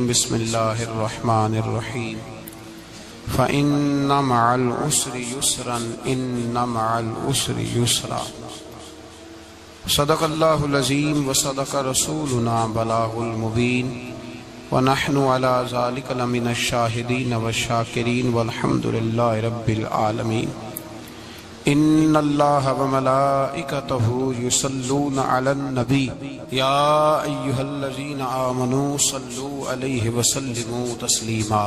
بسم اللہ الرحمن الرحیم فإن مع العسر يسرا إن مع العسر يسرا صدق اللہ العظیم وصدق رسولنا بلاغ المبین ونحن على ذلك لمن الشاہدین والشاکرین والحمد للہ رب العالمین ان اللہ وملائکتہ یصلون علی النبی یا ایہا الذین آمنوا صلوا علیہ وسلموا تسلیما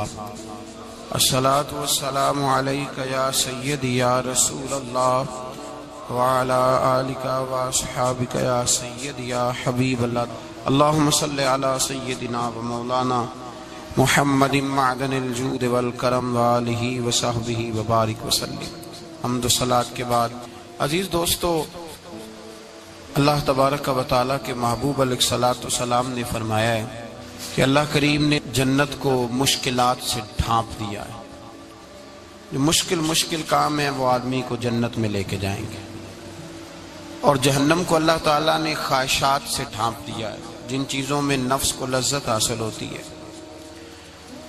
الصلاة والسلام علیک یا سیدی یا رسول اللہ وعلی آلک واصحابک یا سیدی یا حبیب اللہ اللہم صلی علی سیدنا و مولانا محمد معدن الجود والکرم وآلہ وصحبہ وبارک وسلم۔ حمد و صلاۃ کے بعد عزیز دوستو، اللہ تبارک و تعالیٰ کے محبوب علیہ الصلاۃ والسلام نے فرمایا ہے کہ اللہ کریم نے جنت کو مشکلات سے ڈھانپ دیا ہے۔ جو مشکل کام ہیں وہ آدمی کو جنت میں لے کے جائیں گے، اور جہنم کو اللہ تعالیٰ نے خواہشات سے ڈھانپ دیا ہے، جن چیزوں میں نفس کو لذت حاصل ہوتی ہے،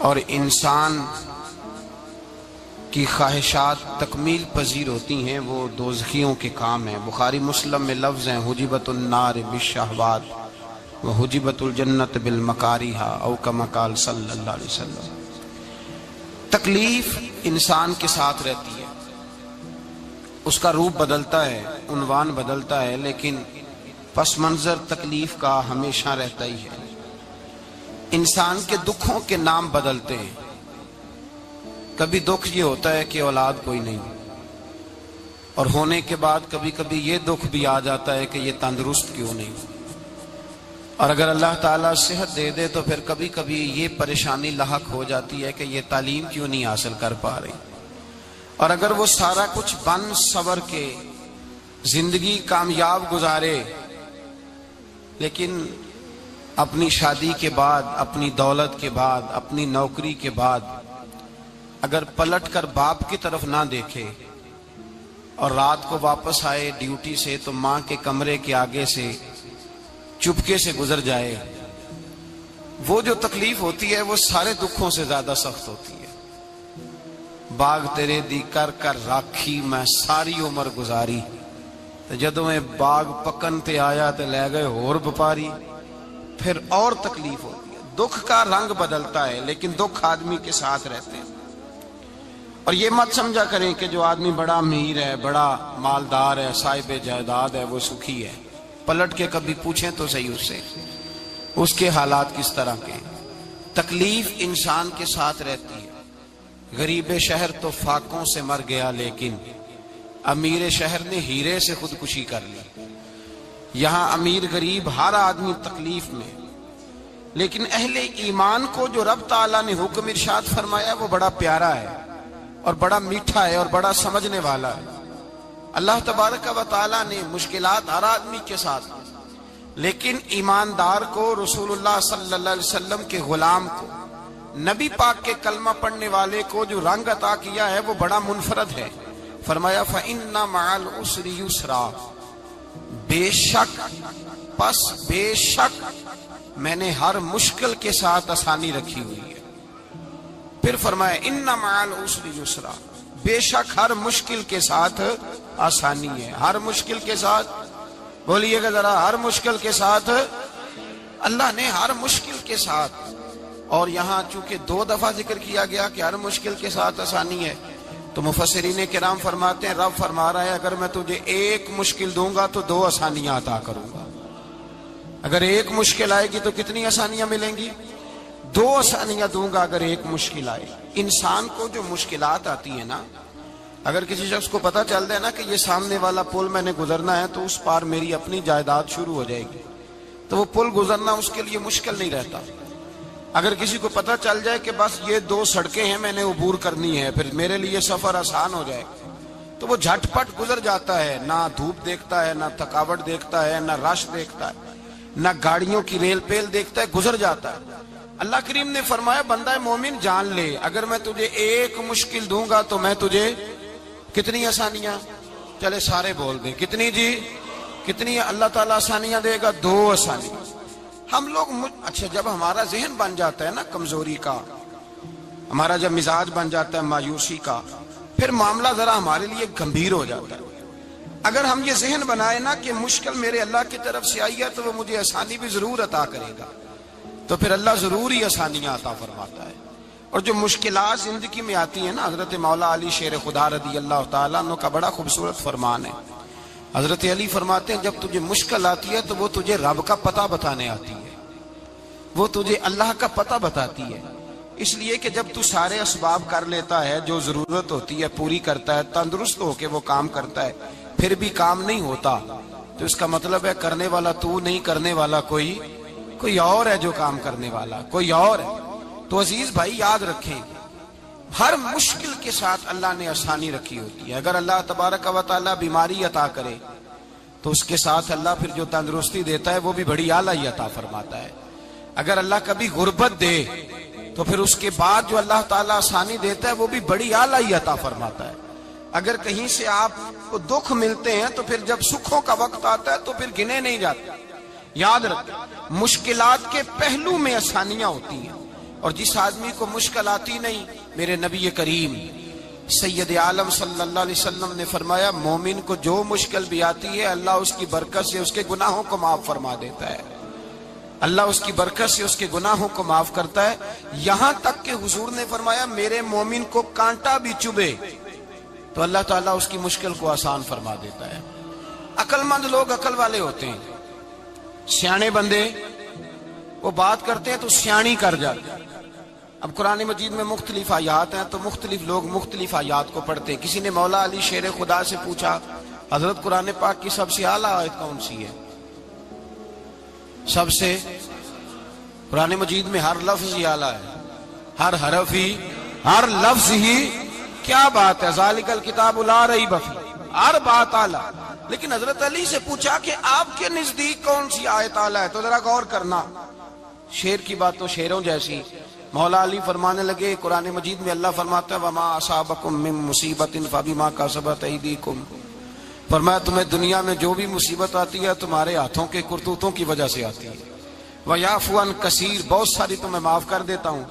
اور انسان کی خواہشات تکمیل پذیر ہوتی ہیں، وہ دوزخیوں کے کام ہیں۔ بخاری مسلم میں لفظ ہیں حجبت النار بالشہوات وحجبت الجنت بالمکاریہ او کما قال صلی اللہ علیہ وسلم۔ تکلیف انسان کے ساتھ رہتی ہے، اس کا روپ بدلتا ہے، عنوان بدلتا ہے، لیکن پس منظر تکلیف کا ہمیشہ رہتا ہی ہے۔ انسان کے دکھوں کے نام بدلتے ہیں۔ کبھی دکھ یہ ہوتا ہے کہ اولاد کوئی نہیں، اور ہونے کے بعد کبھی کبھی یہ دکھ بھی آ جاتا ہے کہ یہ تندرست کیوں نہیں، اور اگر اللہ تعالیٰ صحت دے دے تو پھر کبھی کبھی یہ پریشانی لاحق ہو جاتی ہے کہ یہ تعلیم کیوں نہیں حاصل کر پا رہی، اور اگر وہ سارا کچھ بن سور کے زندگی کامیاب گزارے، لیکن اپنی شادی کے بعد، اپنی دولت کے بعد، اپنی نوکری کے بعد اگر پلٹ کر باپ کی طرف نہ دیکھے اور رات کو واپس آئے ڈیوٹی سے تو ماں کے کمرے کے آگے سے چپکے سے گزر جائے، وہ جو تکلیف ہوتی ہے وہ سارے دکھوں سے زیادہ سخت ہوتی ہے۔ باغ تیرے دی کر کر راکھی میں ساری عمر گزاری، تو جدوں میں باغ پکن تے آیا تے لے گئے ہور بپاری، پھر اور تکلیف ہوتی ہے۔ دکھ کا رنگ بدلتا ہے، لیکن دکھ آدمی کے ساتھ رہتے ہیں۔ اور یہ مت سمجھا کریں کہ جو آدمی بڑا امیر ہے، بڑا مالدار ہے، صاحب جائیداد ہے، وہ سکھی ہے۔ پلٹ کے کبھی پوچھیں تو صحیح اس سے، اس کے حالات کس طرح کے ہیں۔ تکلیف انسان کے ساتھ رہتی ہے۔ غریب شہر تو فاقوں سے مر گیا، لیکن امیر شہر نے ہیرے سے خودکشی کر لی۔ یہاں امیر غریب ہر آدمی تکلیف میں، لیکن اہل ایمان کو جو رب تعالیٰ نے حکم ارشاد فرمایا وہ بڑا پیارا ہے، اور بڑا میٹھا ہے، اور بڑا سمجھنے والا ہے۔ اللہ تبارک و تعالیٰ نے مشکلات ہر آدمی کے ساتھ، لیکن ایماندار کو، رسول اللہ صلی اللہ علیہ وسلم کے غلام کو، نبی پاک کے کلمہ پڑھنے والے کو جو رنگ عطا کیا ہے وہ بڑا منفرد ہے۔ فرمایا فَإِنَّ مَعَ الْعُسْرِ يُسْرًا، بے شک، پس بے شک میں نے ہر مشکل کے ساتھ آسانی رکھی ہوئی ہے۔ پھر فرمایا ان مع العسر یسرا، بے شک ہر مشکل کے ساتھ آسانی ہے۔ ہر مشکل کے ساتھ، بولیے گا ذرا، ہر مشکل کے ساتھ، اللہ نے ہر مشکل کے ساتھ۔ اور یہاں چونکہ 2 دفعہ ذکر کیا گیا کہ ہر مشکل کے ساتھ آسانی ہے، تو مفسرین کرام فرماتے ہیں رب فرما رہا ہے اگر میں تجھے 1 مشکل دوں گا تو 2 آسانیاں عطا کروں گا۔ اگر 1 مشکل آئے گی تو کتنی آسانیاں ملیں گی؟ 2 آسانیاں دوں گا اگر 1 مشکل آئے۔ انسان کو جو مشکلات آتی ہیں نا، اگر کسی شخص کو پتہ چل جائے نا کہ یہ سامنے والا پل میں نے گزرنا ہے تو اس پار میری اپنی جائیداد شروع ہو جائے گی، تو وہ پل گزرنا اس کے لیے مشکل نہیں رہتا۔ اگر کسی کو پتہ چل جائے کہ بس یہ 2 سڑکیں ہیں میں نے عبور کرنی ہے، پھر میرے لیے سفر آسان ہو جائے، تو وہ جھٹ پٹ گزر جاتا ہے، نہ دھوپ دیکھتا ہے، نہ تھکاوٹ دیکھتا ہے، نہ رش دیکھتا ہے، نہ گاڑیوں کی ریل پیل دیکھتا ہے، گزر جاتا ہے۔ اللہ کریم نے فرمایا بندہ مومن جان لے اگر میں تجھے 1 مشکل دوں گا تو میں تجھے کتنی آسانیاں، چلے سارے بول دیں کتنی جی، کتنی اللہ تعالیٰ آسانیاں دے گا؟ 2 آسانیاں۔ ہم لوگ اچھا جب ہمارا ذہن بن جاتا ہے نا کمزوری کا، ہمارا جب مزاج بن جاتا ہے مایوسی کا، پھر معاملہ ذرا ہمارے لیے گمبھیر ہو جاتا ہے۔ اگر ہم یہ ذہن بنائے نا کہ مشکل میرے اللہ کی طرف سے آئی ہے تو وہ مجھے آسانی بھی ضرور عطا کرے گا، تو پھر اللہ ضرور ہی آسانیاں عطا فرماتا ہے۔ اور جو مشکلات زندگی میں آتی ہیں نا، حضرت مولا علی شیر خدا رضی اللہ تعالیٰ عنہ کا بڑا خوبصورت فرمان ہے۔ حضرت علی فرماتے ہیں جب تجھے مشکل آتی ہے تو وہ تجھے رب کا پتہ بتانے آتی ہے، وہ تجھے اللہ کا پتہ بتاتی ہے۔ اس لیے کہ جب تو سارے اسباب کر لیتا ہے، جو ضرورت ہوتی ہے پوری کرتا ہے، تندرست ہو کے وہ کام کرتا ہے، پھر بھی کام نہیں ہوتا، تو اس کا مطلب ہے کرنے والا تو نہیں، کرنے والا کوئی اور ہے، جو کام کرنے والا کوئی اور ہے۔ تو عزیز بھائی یاد رکھیں، ہر مشکل کے ساتھ اللہ نے آسانی رکھی ہوتی ہے۔ اگر اللہ تبارک و تعالیٰ بیماری عطا کرے تو اس کے ساتھ اللہ پھر جو تندرستی دیتا ہے وہ بھی بڑی اعلیٰ ہی عطا فرماتا ہے۔ اگر اللہ کبھی غربت دے تو پھر اس کے بعد جو اللہ تعالیٰ آسانی دیتا ہے وہ بھی بڑی اعلیٰ ہی عطا فرماتا ہے۔ اگر کہیں سے آپ کو دکھ ملتے ہیں تو پھر جب سکھوں کا وقت آتا ہے تو پھر گنے نہیں جاتے۔ یاد رکھیں، مشکلات کے پہلو میں آسانیاں ہوتی ہیں، اور جس آدمی کو مشکل آتی نہیں، میرے نبی کریم سید عالم صلی اللہ علیہ وسلم نے فرمایا مومن کو جو مشکل بھی آتی ہے اللہ اس کی برکت سے اس کے گناہوں کو معاف فرما دیتا ہے، اللہ اس کی برکت سے اس کے گناہوں کو معاف کرتا ہے۔ یہاں تک کہ حضور نے فرمایا میرے مومن کو کانٹا بھی چبھے تو اللہ تعالیٰ اس کی مشکل کو آسان فرما دیتا ہے۔ عقل مند لوگ عقل والے ہوتے ہیں، سیانے بندے وہ بات کرتے ہیں تو سیانی کر جاتے ہیں۔ اب قرآن مجید میں مختلف آیات ہیں تو مختلف لوگ مختلف آیات کو پڑھتے ہیں۔ کسی نے مولا علی شیر خدا سے پوچھا حضرت قرآن پاک کی سب سے اعلیٰ آیت کون سی ہے؟ سب سے قرآن مجید میں ہر لفظ ہی اعلیٰ ہے، ہر حرف ہی، ہر لفظ ہی، کیا بات ہے، ذالک الکتاب لا ریب فیہ، ہر بات اعلیٰ۔ لیکن حضرت علی سے پوچھا کہ آپ کے نزدیک کون سی آیت اعلیٰ ہے، تو ذرا غور کرنا، شیر کی بات تو شیروں جیسی۔ مولا علی فرمانے لگے قرآن مجید میں اللہ فرماتا ہے وَمَا أَصَابَكُم مِّن مُّصِيبَةٍ فَبِمَا كَسَبَتْ أَيْدِيكُمْ، فرمایا تمہیں دنیا میں جو بھی مصیبت آتی ہے تمہارے ہاتھوں کے کرتوتوں کی وجہ سے آتی ہے، وَيَعْفُو عَن كَثِيرٍ، بہت ساری تمہیں معاف کر دیتا ہوں۔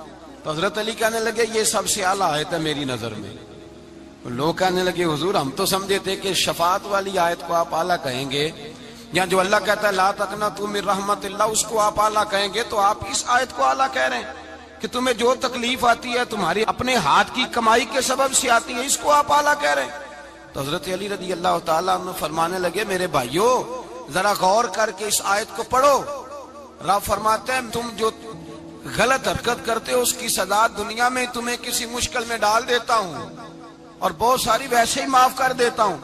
تو حضرت علی کہنے لگے یہ سب سے اعلیٰ آیت ہے میری نظر میں۔ لوگ کہنے لگے حضور ہم تو سمجھے تھے کہ شفاعت والی آیت کو آپ اعلیٰ کہیں گے، یا جو اللہ کہتا ہے لا تقنطوا من رحمت اللہ اس کو آپ اعلیٰ کہیں گے، تو آپ اس آیت کو اعلیٰ کہہ رہے ہیں کہ تمہیں جو تکلیف آتی ہے تمہاری اپنے ہاتھ کی کمائی کے سبب سے آتی ہے، اس کو آپ اعلیٰ کہہ رہے ہیں۔ تو حضرت علی رضی اللہ تعالیٰ عنہ فرمانے لگے میرے بھائیو ذرا غور کر کے اس آیت کو پڑھو۔ رب فرماتے ہیں تم جو غلط حرکت کرتے ہو اس کی سزا دنیا میں تمہیں کسی مشکل میں ڈال دیتا ہوں اور بہت ساری ویسے ہی معاف کر دیتا ہوں۔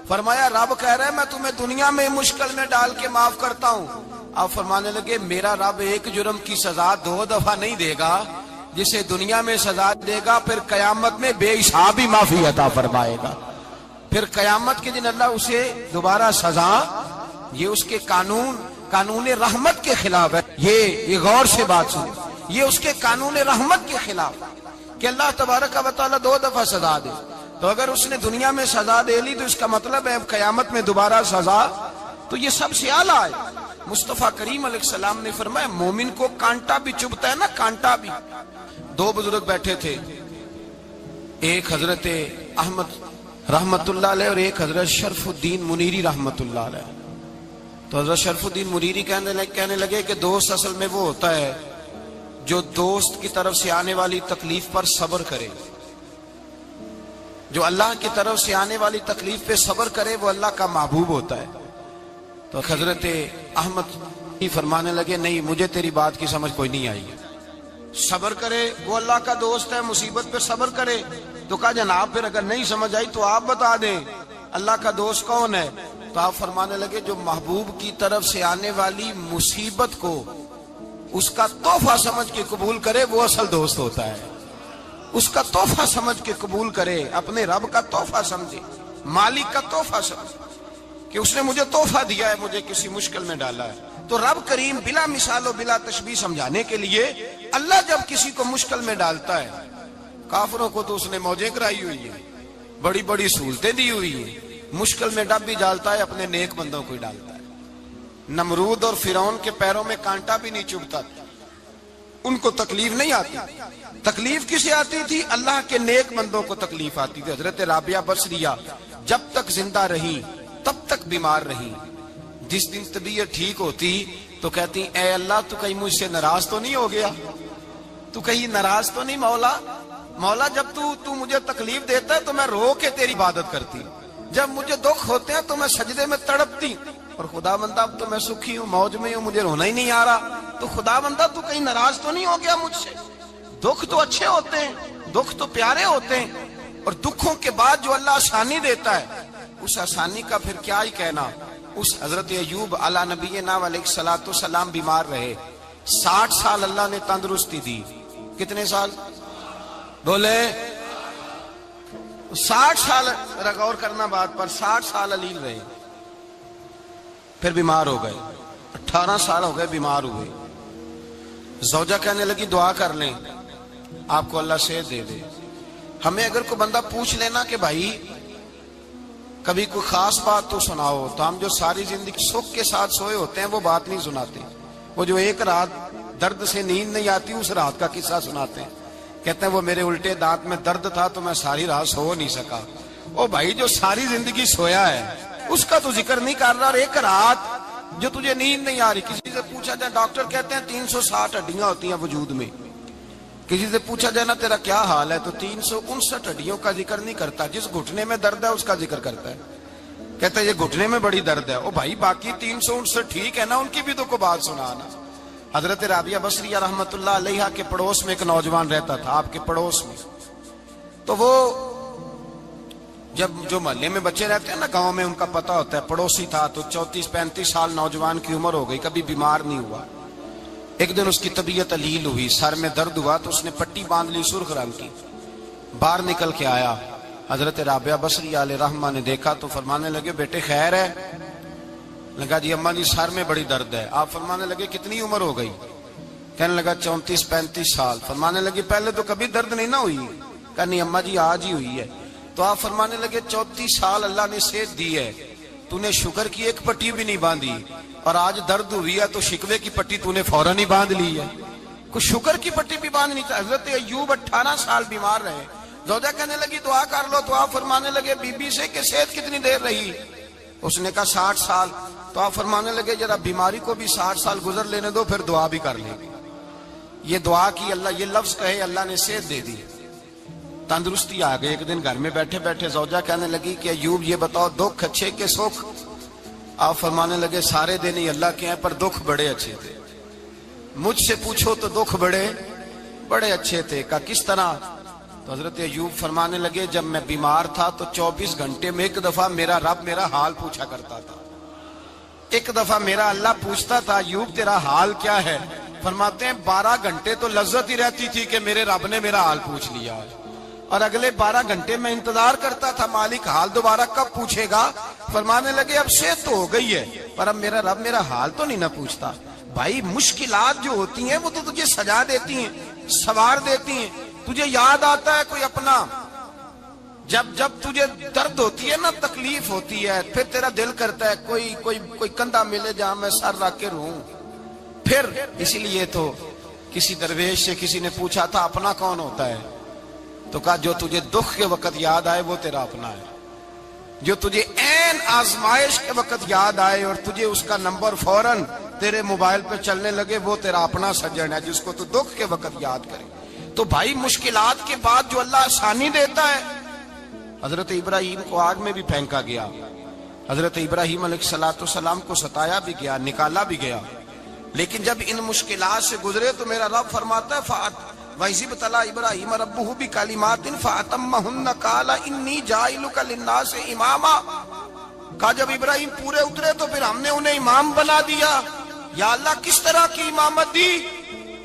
فرمایا رب کہہ رہے ہیں میں تمہیں دنیا میں مشکل میں ڈال کے معاف کرتا ہوں۔ آپ فرمانے لگے میرا رب ایک جرم کی سزا 2 دفعہ نہیں دے گا، جسے دنیا میں سزا دے گا پھر قیامت میں بے حساب ہی معافی عطا فرمائے گا۔ پھر قیامت کے دن اللہ اسے دوبارہ سزا، یہ اس کے قانون رحمت کے خلاف ہے۔ یہ غور سے بات سن، یہ اس کے قانون رحمت کے خلاف کہ اللہ تبارک و تعالیٰ 2 دفعہ سزا دے۔ تو اگر اس نے دنیا میں سزا دے لی تو اس کا مطلب ہے قیامت میں دوبارہ سزا، تو یہ سب سے اعلیٰ ہے۔ مصطفیٰ کریم علیہ السلام نے فرمایا مومن کو کانٹا بھی چبھتا ہے نا، کانٹا بھی۔ 2 بزرگ بیٹھے تھے، ایک حضرت احمد رحمت اللہ علیہ اور ایک حضرت شرف الدین منیری رحمت اللہ علیہ۔ تو حضرت شرف الدین منیری کہنے لگے کہ دوست اصل میں وہ ہوتا ہے جو دوست کی طرف سے آنے والی تکلیف پر صبر کرے، جو اللہ کی طرف سے آنے والی تکلیف پہ صبر کرے وہ اللہ کا محبوب ہوتا ہے۔ تو حضرت احمد فرمانے لگے نہیں مجھے تیری بات کی سمجھ کوئی نہیں آئی، صبر کرے وہ اللہ کا دوست ہے، مصیبت پہ صبر کرے۔ تو کہا جناب پھر اگر نہیں سمجھ آئی تو آپ بتا دیں اللہ کا دوست کون ہے؟ تو آپ فرمانے لگے جو محبوب کی طرف سے آنے والی مصیبت کو اس کا تحفہ سمجھ کے قبول کرے وہ اصل دوست ہوتا ہے۔ اس کا تحفہ سمجھ کے قبول کرے، اپنے رب کا تحفہ سمجھے، مالک کا تحفہ سمجھے کہ اس نے مجھے تحفہ دیا ہے، مجھے کسی مشکل میں ڈالا ہے۔ تو رب کریم بلا مثال و بلا تشبیہ سمجھانے کے لیے اللہ جب کسی کو مشکل میں ڈالتا ہے، کافروں کو تو اس نے موجیں کرائی ہوئی ہیں، بڑی بڑی سہولتیں دی ہوئی ہیں، مشکل میں ڈب بھی ڈالتا ہے اپنے نیک بندوں کو ہی ڈالتا ہے۔ نمرود اور فرعون کے پیروں میں کانٹا بھی نہیں چبھتا، ان کو تکلیف نہیں آتی. تکلیف کسے آتی تھی؟ اللہ کے نیک بندوں کو تکلیف آتی تھی. حضرت رابعہ بصریہ جب تک زندہ رہی تب تک بیمار رہی. جس دن طبیعت ٹھیک ہوتی تو کہتی اے اللہ تو کہیں مجھ سے ناراض تو نہیں ہو گیا، تو کہیں ناراض تو نہیں مولا. مولا جب تو مجھے تکلیف دیتا ہے تو میں رو کے تیری عبادت کرتی، جب مجھے دکھ ہوتے ہیں تو میں سجدے میں تڑپتی، اور خدا بندہ اب تو میں سکھی ہوں، موج میں ہوں، مجھے رونا ہی نہیں آ رہا، تو خدا بندہ تو کہیں ناراض تو نہیں ہو گیا مجھ سے. دکھ تو اچھے ہوتے ہیں، دکھ تو پیارے ہوتے ہیں، اور دکھوں کے بعد جو اللہ آسانی دیتا ہے اس آسانی کا پھر کیا ہی کہنا. اس حضرت ایوب علی نبینا علیہ الصلوۃ والسلام بیمار رہے، 60 سال اللہ نے تندرستی دی. کتنے سال بولے؟ 60 سال، غور کرنا بات پر، 60 سال علیل رہے، پھر بیمار ہو گئے. 18 سال ہو گئے بیمار ہوئے. زوجہ کہنے لگی دعا کر لیں آپ کو اللہ صحت دے دے. ہمیں اگر کوئی بندہ پوچھ لینا کہ بھائی کبھی کوئی خاص بات تو سناؤ، تو ہم جو ساری زندگی سکھ کے ساتھ سوئے ہوتے ہیں وہ بات نہیں سناتے. وہ جو ایک رات درد سے نیند نہیں آتی اس رات کا قصہ سناتے ہیں. کہتے ہیں وہ میرے الٹے دانت میں درد تھا تو میں ساری رات سو نہیں سکا. او بھائی جو ساری زندگی سویا ہے اس کا تو ذکر نہیں کر رہا، اور ایک رات جو تجھے نیند نہیں آ رہی. کسی سے پوچھا جائے، ڈاکٹر کہتے ہیں 360 ہڈیاں ہوتی ہیں وجود میں. کسی سے پوچھا جائے نا تیرا کیا حال ہے تو 359 ہڈیوں کا ذکر نہیں کرتا، جس گھٹنے میں درد ہے اس کا ذکر کرتا ہے. کہتا ہے یہ گھٹنے میں بڑی درد ہے. او بھائی باقی 359 ٹھیک ہے نا، ان کی بھی تو کوئی بات سنانا. حضرت رابعہ بصریہ رحمت اللہ علیہا کے پڑوس میں ایک نوجوان رہتا تھا، آپ کے پڑوس میں. تو وہ جب جو محلے میں بچے رہتے ہیں نا گاؤں میں، ان کا پتہ ہوتا ہے. پڑوسی تھا تو 34-35 سال نوجوان کی عمر ہو گئی، کبھی بیمار نہیں ہوا. ایک دن اس کی طبیعت علیل ہوئی، سر میں درد ہوا تو اس نے پٹی باندھ لی سرخ رنگ کی. باہر نکل کے آیا، حضرت رابعہ بصریہ علیہ رحمہ نے دیکھا تو فرمانے لگے بیٹے خیر ہے؟ لگا جی اماں جی سر میں بڑی درد ہے. آپ فرمانے لگے کتنی عمر ہو گئی؟ کہنے لگا 34-35 سال. فرمانے لگے پہلے تو کبھی درد نہیں نہ ہوئی؟ کہا نہیں اماں جی آج ہی ہوئی ہے. تو آپ فرمانے لگے 34 سال اللہ نے صحت دی ہے، تو نے شکر کی ایک پٹی بھی نہیں باندھی، اور آج درد ہوئی ہے تو شکوے کی پٹی تو نے فوراً ہی باندھ لی ہے. کوئی شکر کی پٹی بھی باندھنی چاہیے. حضرت ایوب 18 سال بیمار رہے. زوجہ کہنے لگی دعا کر لو، تو آپ فرمانے لگے بی بی سے کہ صحت کتنی دیر رہی؟ اس نے کہا 60 سال. تو آپ فرمانے لگے ذرا بیماری کو بھی 60 سال گزر لینے دو پھر دعا بھی کر لیں گے. یہ دعا کی، اللہ یہ لفظ کہے اللہ نے صحت دے دی، تندرستی آ گئی. ایک دن گھر میں بیٹھے بیٹھے زوجہ کہنے لگی کہ ایوب یہ بتاؤ دکھ اچھے کہ سکھ؟ آپ فرمانے لگے سارے دن ہی اللہ کے ہیں پر دکھ بڑے اچھے تھے. مجھ سے پوچھو تو دکھ بڑے اچھے تھے. کہا کس طرح؟ تو حضرت ایوب فرمانے لگے جب میں بیمار تھا تو 24 گھنٹے میں ایک دفعہ میرا رب میرا حال پوچھا کرتا تھا. ایک دفعہ میرا اللہ پوچھتا تھا ایوب تیرا حال کیا ہے؟ فرماتے ہیں 12 گھنٹے تو لذت ہی رہتی تھی کہ میرے رب نے میرا حال پوچھ لیا، اور اگلے 12 گھنٹے میں انتظار کرتا تھا مالک حال دوبارہ کب پوچھے گا. فرمانے لگے اب صحت تو ہو گئی ہے پر اب میرا رب میرا حال تو نہیں نہ پوچھتا. بھائی مشکلات جو ہوتی ہیں وہ تو تجھے سجا دیتی ہیں، سوار دیتی ہیں. تجھے یاد آتا ہے کوئی اپنا، جب تجھے درد ہوتی ہے نا، تکلیف ہوتی ہے، پھر تیرا دل کرتا ہے کوئی کندھا ملے جہاں میں سر رکھ کے رہوں. پھر اسی لیے تو کسی درویش سے کسی نے پوچھا تھا اپنا کون ہوتا ہے؟ تو کہا جو تجھے دکھ کے وقت یاد آئے وہ تیرا اپنا ہے. جو تجھے عین آزمائش کے وقت یاد آئے اور تجھے اس کا نمبر فوراً تیرے موبائل پہ چلنے لگے وہ تیرا اپنا سجن ہے، جس کو تو دکھ کے وقت یاد کرے. تو بھائی مشکلات کے بعد جو اللہ آسانی دیتا ہے. حضرت ابراہیم کو آگ میں بھی پھینکا گیا، حضرت ابراہیم علیہ السلام کو ستایا بھی گیا، نکالا بھی گیا، لیکن جب ان مشکلات سے گزرے تو میرا رب فرماتا ہے وَإِذِ ابْتَلَىٰ إِبْرَاهِيمَ رَبُّهُ بِكَلِمَاتٍ فَأَتَمَّهُنَّ قَالَ إِنِّي جَاعِلُكَ لِلنَّاسِ إِمَامًا. کہا جب ابراہیم پورے اترے تو پھر ہم نے انہیں امام بنا دیا. یا اللہ کس طرح کی امامت دی؟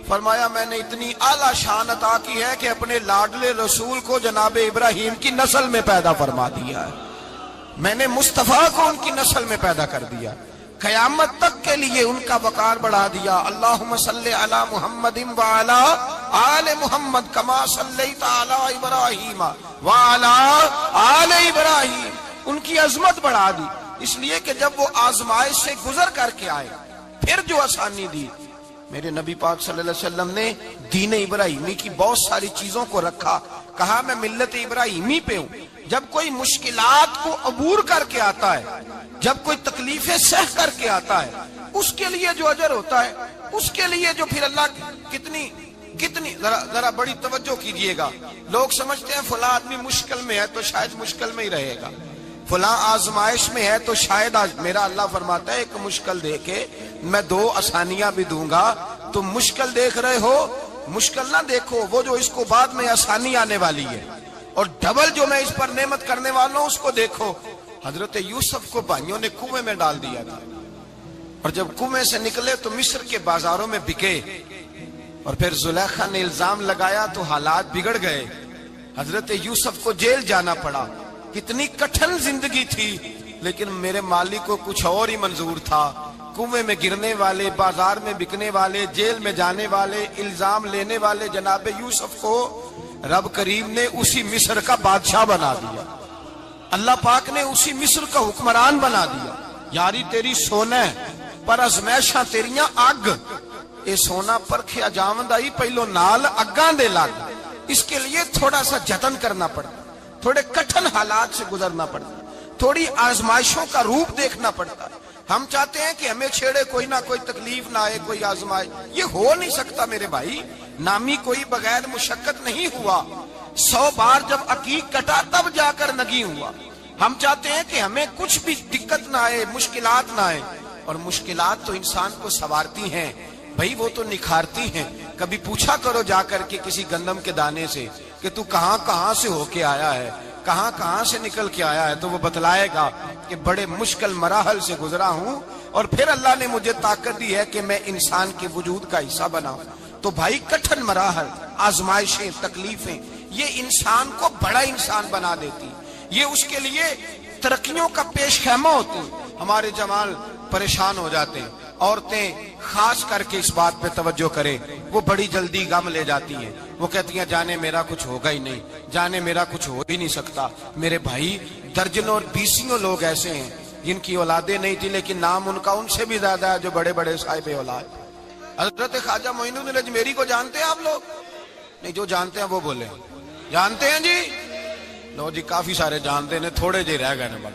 فرمایا میں نے اتنی اعلیٰ شان عطا کی ہے کہ اپنے لاڈلے رسول کو جناب ابراہیم کی نسل میں پیدا فرما دیا ہے. میں نے مصطفیٰ کو ان کی نسل میں پیدا کر دیا، قیامت تک کے لیے ان کا وقار بڑھا دیا. اللہم صلی علی محمد وعلی آل محمد کما صلیت علی ابراہیم وعلی آل ابراہیم. ان کی عظمت بڑھا دی. اس لیے کہ جب وہ آزمائش سے گزر کر کے آئے پھر جو آسانی دی، میرے نبی پاک صلی اللہ علیہ وسلم نے دین ابراہیمی کی بہت ساری چیزوں کو رکھا، کہا میں ملت ابراہیمی پہ ہوں۔ جب کوئی مشکلات کو عبور کر کے آتا ہے، جب کوئی تکلیفیں سہ کر کے آتا ہے، اس کے لیے جو اجر ہوتا ہے، اس کے لیے جو پھر اللہ کتنی ذرا بڑی توجہ کیجئے گا۔ لوگ سمجھتے ہیں فلاں آدمی مشکل میں ہے تو شاید مشکل میں ہی رہے گا، فلاں آزمائش میں ہے تو شاید میرا اللہ فرماتا ہے ایک مشکل دے کے میں 2 آسانیاں بھی دوں گا۔ تم مشکل دیکھ رہے ہو، مشکل نہ دیکھو، وہ جو اس کو بعد میں آسانی آنے والی ہے، اور ڈبل جو میں اس پر نعمت کرنے والا ہوں اس کو دیکھو۔ حضرت یوسف کو بھائیوں نے کنویں میں ڈال دیا تھا، اور جب کنویں سے نکلے تو مصر کے بازاروں میں بکے، اور پھر زلیخا نے الزام لگایا تو حالات بگڑ گئے، حضرت یوسف کو جیل جانا پڑا۔ کتنی کٹھن زندگی تھی، لیکن میرے مالک کو کچھ اور ہی منظور تھا۔ کنویں میں گرنے والے، بازار میں بکنے والے، جیل میں جانے والے، الزام لینے والے جناب یوسف کو رب کریم نے اسی مصر کا بادشاہ بنا دیا، اللہ پاک نے اسی مصر کا حکمران بنا دیا۔ یاری تیری سونا پر ازمیشاں تیریاں اگ، اے سونا پرکھیا جاوند آئی پہلو نال اگاں دے لگ۔ اس کے لیے تھوڑا سا جتن کرنا پڑتا، تھوڑے کٹھن حالات سے گزرنا پڑتا، تھوڑی آزمائشوں کا روپ دیکھنا پڑتا۔ ہم چاہتے ہیں کہ ہمیں چھیڑے کوئی نہ کوئی تکلیف نہ آئے، کوئی آزمائش، یہ ہو نہیں سکتا میرے بھائی۔ نامی کوئی بغیر مشقت نہیں ہوا، 100 بار جب عقیق کٹا تب جا کر نگی ہوا۔ ہم چاہتے ہیں کہ ہمیں کچھ بھی دقت نہ آئے، مشکلات نہ آئے، اور مشکلات تو انسان کو سنوارتی ہیں بھائی، وہ تو نکھارتی ہیں۔ کبھی پوچھا کرو جا کر کے کسی گندم کے دانے سے کہ تو کہاں کہاں سے ہو کے آیا ہے، کہاں کہاں سے نکل کے آیا ہے، تو وہ بتلائے گا کہ بڑے مشکل مراحل سے گزرا ہوں، اور پھر اللہ نے مجھے طاقت دی ہے کہ میں انسان کے وجود کا حصہ بناؤں۔ تو بھائی کٹھن مراحل، آزمائشیں، تکلیفیں، یہ انسان کو بڑا انسان بنا دیتی، یہ اس کے لیے ترقیوں کا پیش خیمہ ہوتی۔ ہمارے جمال پریشان ہو جاتے ہیں، عورتیں خاص کر کے اس بات پہ توجہ کریں، وہ بڑی جلدی غم لے جاتی ہیں، وہ کہتی ہیں جانے میرا کچھ ہوگا ہی نہیں، جانے میرا کچھ ہو ہی نہیں سکتا۔ میرے بھائی درجنوں اور بیسیوں لوگ ایسے ہیں جن کی اولادیں نہیں تھی، لیکن نام ان کا ان سے بھی زیادہ ہے جو بڑے بڑے صاحب اولاد۔ حضرت خواجہ معین الدین اجمیری کو جانتے ہیں آپ لوگ؟ نہیں، جو جانتے ہیں وہ بولے جانتے ہیں جی؟ لو جی، کافی سارے جانتے ہیں، تھوڑے جی رہ گئے نا۔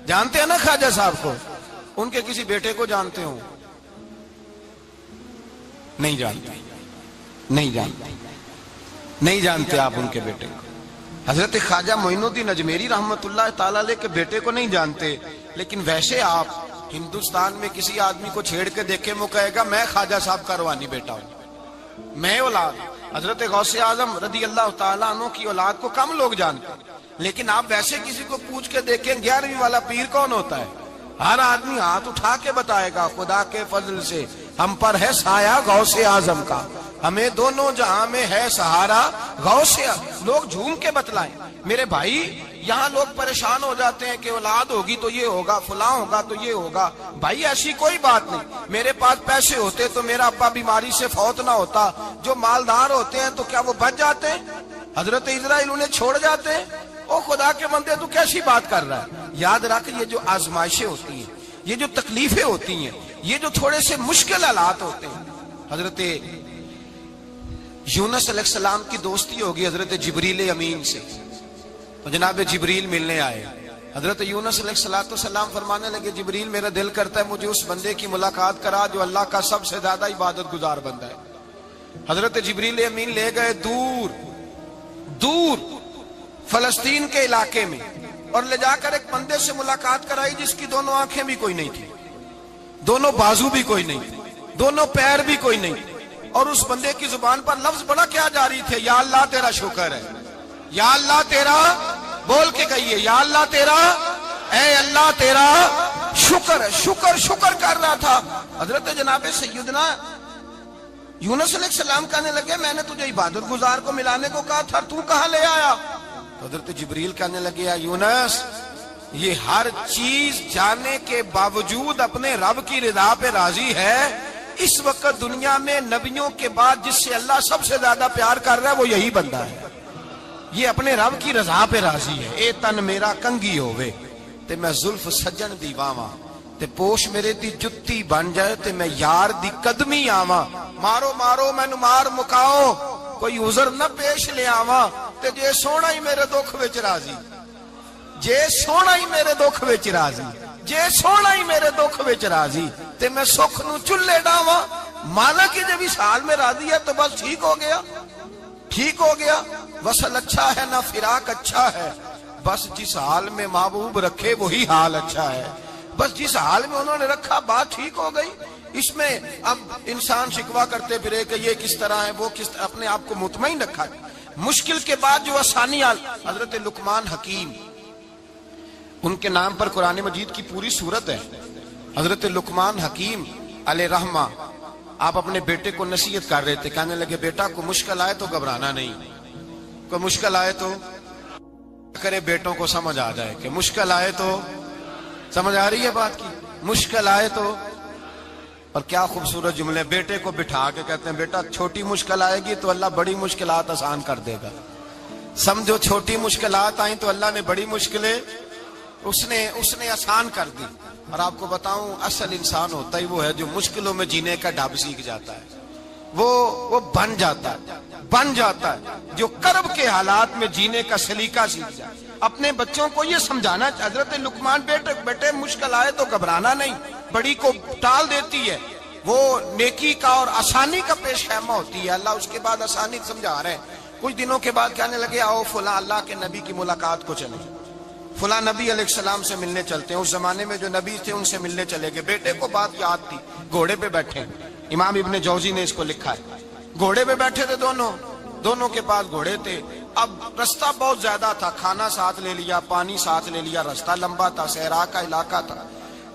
جانتے ہیں نا خواجہ صاحب کو؟ ان کے کسی بیٹے کو جانتے ہوں؟ نہیں جانتے، نہیں جانتے، نہیں جانتے آپ ان کے بیٹے کو۔ حضرت خواجہ معین الدین اجمیری رحمت اللہ تعالی علیہ کے بیٹے کو نہیں جانتے، لیکن ویسے آپ ہندوستان میں کسی آدمی کو چھیڑ کے دیکھیں، وہ کہے گا میں خواجہ صاحب کا روحانی بیٹا ہوں، میں اولاد۔ حضرت غوث اعظم رضی اللہ تعالیٰ عنہ کی اولاد کو کم لوگ جانتے ہیں، لیکن آپ ویسے کسی کو پوچھ کے دیکھیں 11ویں والا پیر کون ہوتا ہے، ہر آدمی ہاتھ اٹھا کے بتائے گا خدا کے فضل سے ہم پر ہے سایہ غوث اعظم کا، ہمیں دونوں جہاں میں ہے سہارا غوث اعظم۔ لوگ جھوم کے بتلائیں میرے بھائی۔ یہاں لوگ پریشان ہو جاتے ہیں کہ اولاد ہوگی تو یہ ہوگا، فلاں ہوگا تو یہ ہوگا۔ بھائی ایسی کوئی بات نہیں، میرے پاس پیسے ہوتے تو میرا ابا بیماری سے فوت نہ ہوتا۔ جو مالدار ہوتے ہیں تو کیا وہ بچ جاتے ہیں؟ حضرت اسرائیل انہیں چھوڑ جاتے ہیں؟ او خدا کے بندے تو کیسی بات کر رہا ہے؟ یاد رکھ، یہ جو آزمائشیں ہوتی ہیں، یہ جو تکلیفیں ہوتی ہیں، یہ جو تھوڑے سے مشکل حالات ہوتے ہیں۔ حضرت یونس علیہ السلام کی دوستی ہوگی حضرت جبریل امین سے، تو جناب جبریل ملنے آئے۔ حضرت یونس علیہ السلام فرمانے لگے جبریل میرا دل کرتا ہے مجھے اس بندے کی ملاقات کرا جو اللہ کا سب سے زیادہ عبادت گزار بندہ ہے۔ حضرت جبریل امین لے گئے دور دور فلسطین کے علاقے میں، اور لے جا کر ایک بندے سے ملاقات کرائی جس کی دونوں آنکھیں بھی کوئی نہیں تھی، دونوں بازو بھی کوئی نہیں تھی، دونوں پیر بھی کوئی نہیں تھی، اور اس بندے کی زبان پر لفظ بڑا کیا جاری تھے، یا اللہ تیرا شکر ہے، یا اللہ تیرا، بول کے کہیے یا اللہ تیرا، اے اللہ تیرا شکر ہے۔ شکر شکر کر رہا تھا۔ حضرت جناب سیدنا یونس علیہ السلام کہنے لگے میں نے تجھے عبادت گزار کو ملانے کو کہا تھا، تو کہاں لے آیا؟ حضرت جبریل کہنے لگے یا یونس، یہ ہر چیز جانے کے باوجود اپنے رب کی رضا پہ راضی ہے۔ اس وقت دنیا میں نبیوں کے بعد جس سے اللہ سب سے زیادہ پیار کر رہا ہے وہ یہی بندہ ہے، یہ اپنے رب کی رضا پہ راضی ہے۔ اے تن میرا کنگی ہووے، تے میں زلف سجن دی واواں تے پوش میرے دی جتی بن جائے تے میں یار دی قدمی آواں مارو مارو مینوں مار مکاؤ کوئی عذر نہ پیش لے آواں تے جے سونا ہی میرے دکھ وچ راضی جے سونا ہی میرے دکھ وچ راضی جے سونا ہی میرے دکھ وچ راضی تے میں سکھ نو چلے ڈاواں مانا کہ جب اس حال میں راضی ہے تو بس ٹھیک ہو گیا ٹھیک ہو گیا وصل اچھا ہے نہ فراق اچھا ہے بس جس حال میں محبوب رکھے وہی حال اچھا ہے بس جس حال میں انہوں نے رکھا بات ٹھیک ہو گئی اس میں اب انسان شکوا کرتے پھرے کہ یہ کس طرح ہے وہ کس طرح اپنے آپ کو مطمئن رکھا مشکل کے بعد جو آسانی حضرت لقمان حکیم ان کے نام پر قرآن مجید کی پوری سورت ہے حضرت لقمان حکیم علیہ رحمہ آپ اپنے بیٹے کو نصیحت کر رہے تھے کہنے لگے بیٹا کو مشکل آئے تو گھبرانا نہیں کوئی مشکل آئے تو کرے بیٹوں کو سمجھ آ جائے کہ مشکل آئے تو سمجھ آ رہی ہے بات کی مشکل آئے تو اور کیا خوبصورت جملے بیٹے کو بٹھا کے کہتے ہیں بیٹا چھوٹی مشکل آئے گی تو اللہ بڑی مشکلات آسان کر دے گا سمجھو چھوٹی مشکلات آئیں تو اللہ نے بڑی مشکلیں اس نے آسان کر دی اور آپ کو بتاؤں اصل انسان ہوتا ہی وہ ہے جو مشکلوں میں جینے کا ڈھب سیکھ جاتا ہے وہ بن جاتا ہے جو کرب کے حالات میں جینے کا سلیقہ سیکھ جائے اپنے بچوں کو یہ سمجھانا حضرت لقمان بیٹے مشکل آئے تو گھبرانا نہیں بڑی کو ٹال دیتی ہے وہ نیکی کا اور آسانی کا پیش خیمہ ہوتی ہے اللہ اس کے بعد آسانی سمجھا رہے ہیں کچھ دنوں کے بعد کہنے لگے آؤ فلاں اللہ کے نبی کی ملاقات کو چلیں فلاں نبی علیہ السلام سے ملنے چلتے ہیں اس زمانے میں جو نبی تھے ان سے ملنے چلے گئے بیٹے کو بات یاد تھی گھوڑے پہ بیٹھے امام ابن جوزی نے اس کو لکھا ہے گھوڑے پہ بیٹھے تھے دونوں کے پاس گھوڑے تھے اب رستہ بہت زیادہ تھا کھانا ساتھ لے لیا پانی ساتھ لے لیا رستہ لمبا تھا صحرا کا علاقہ تھا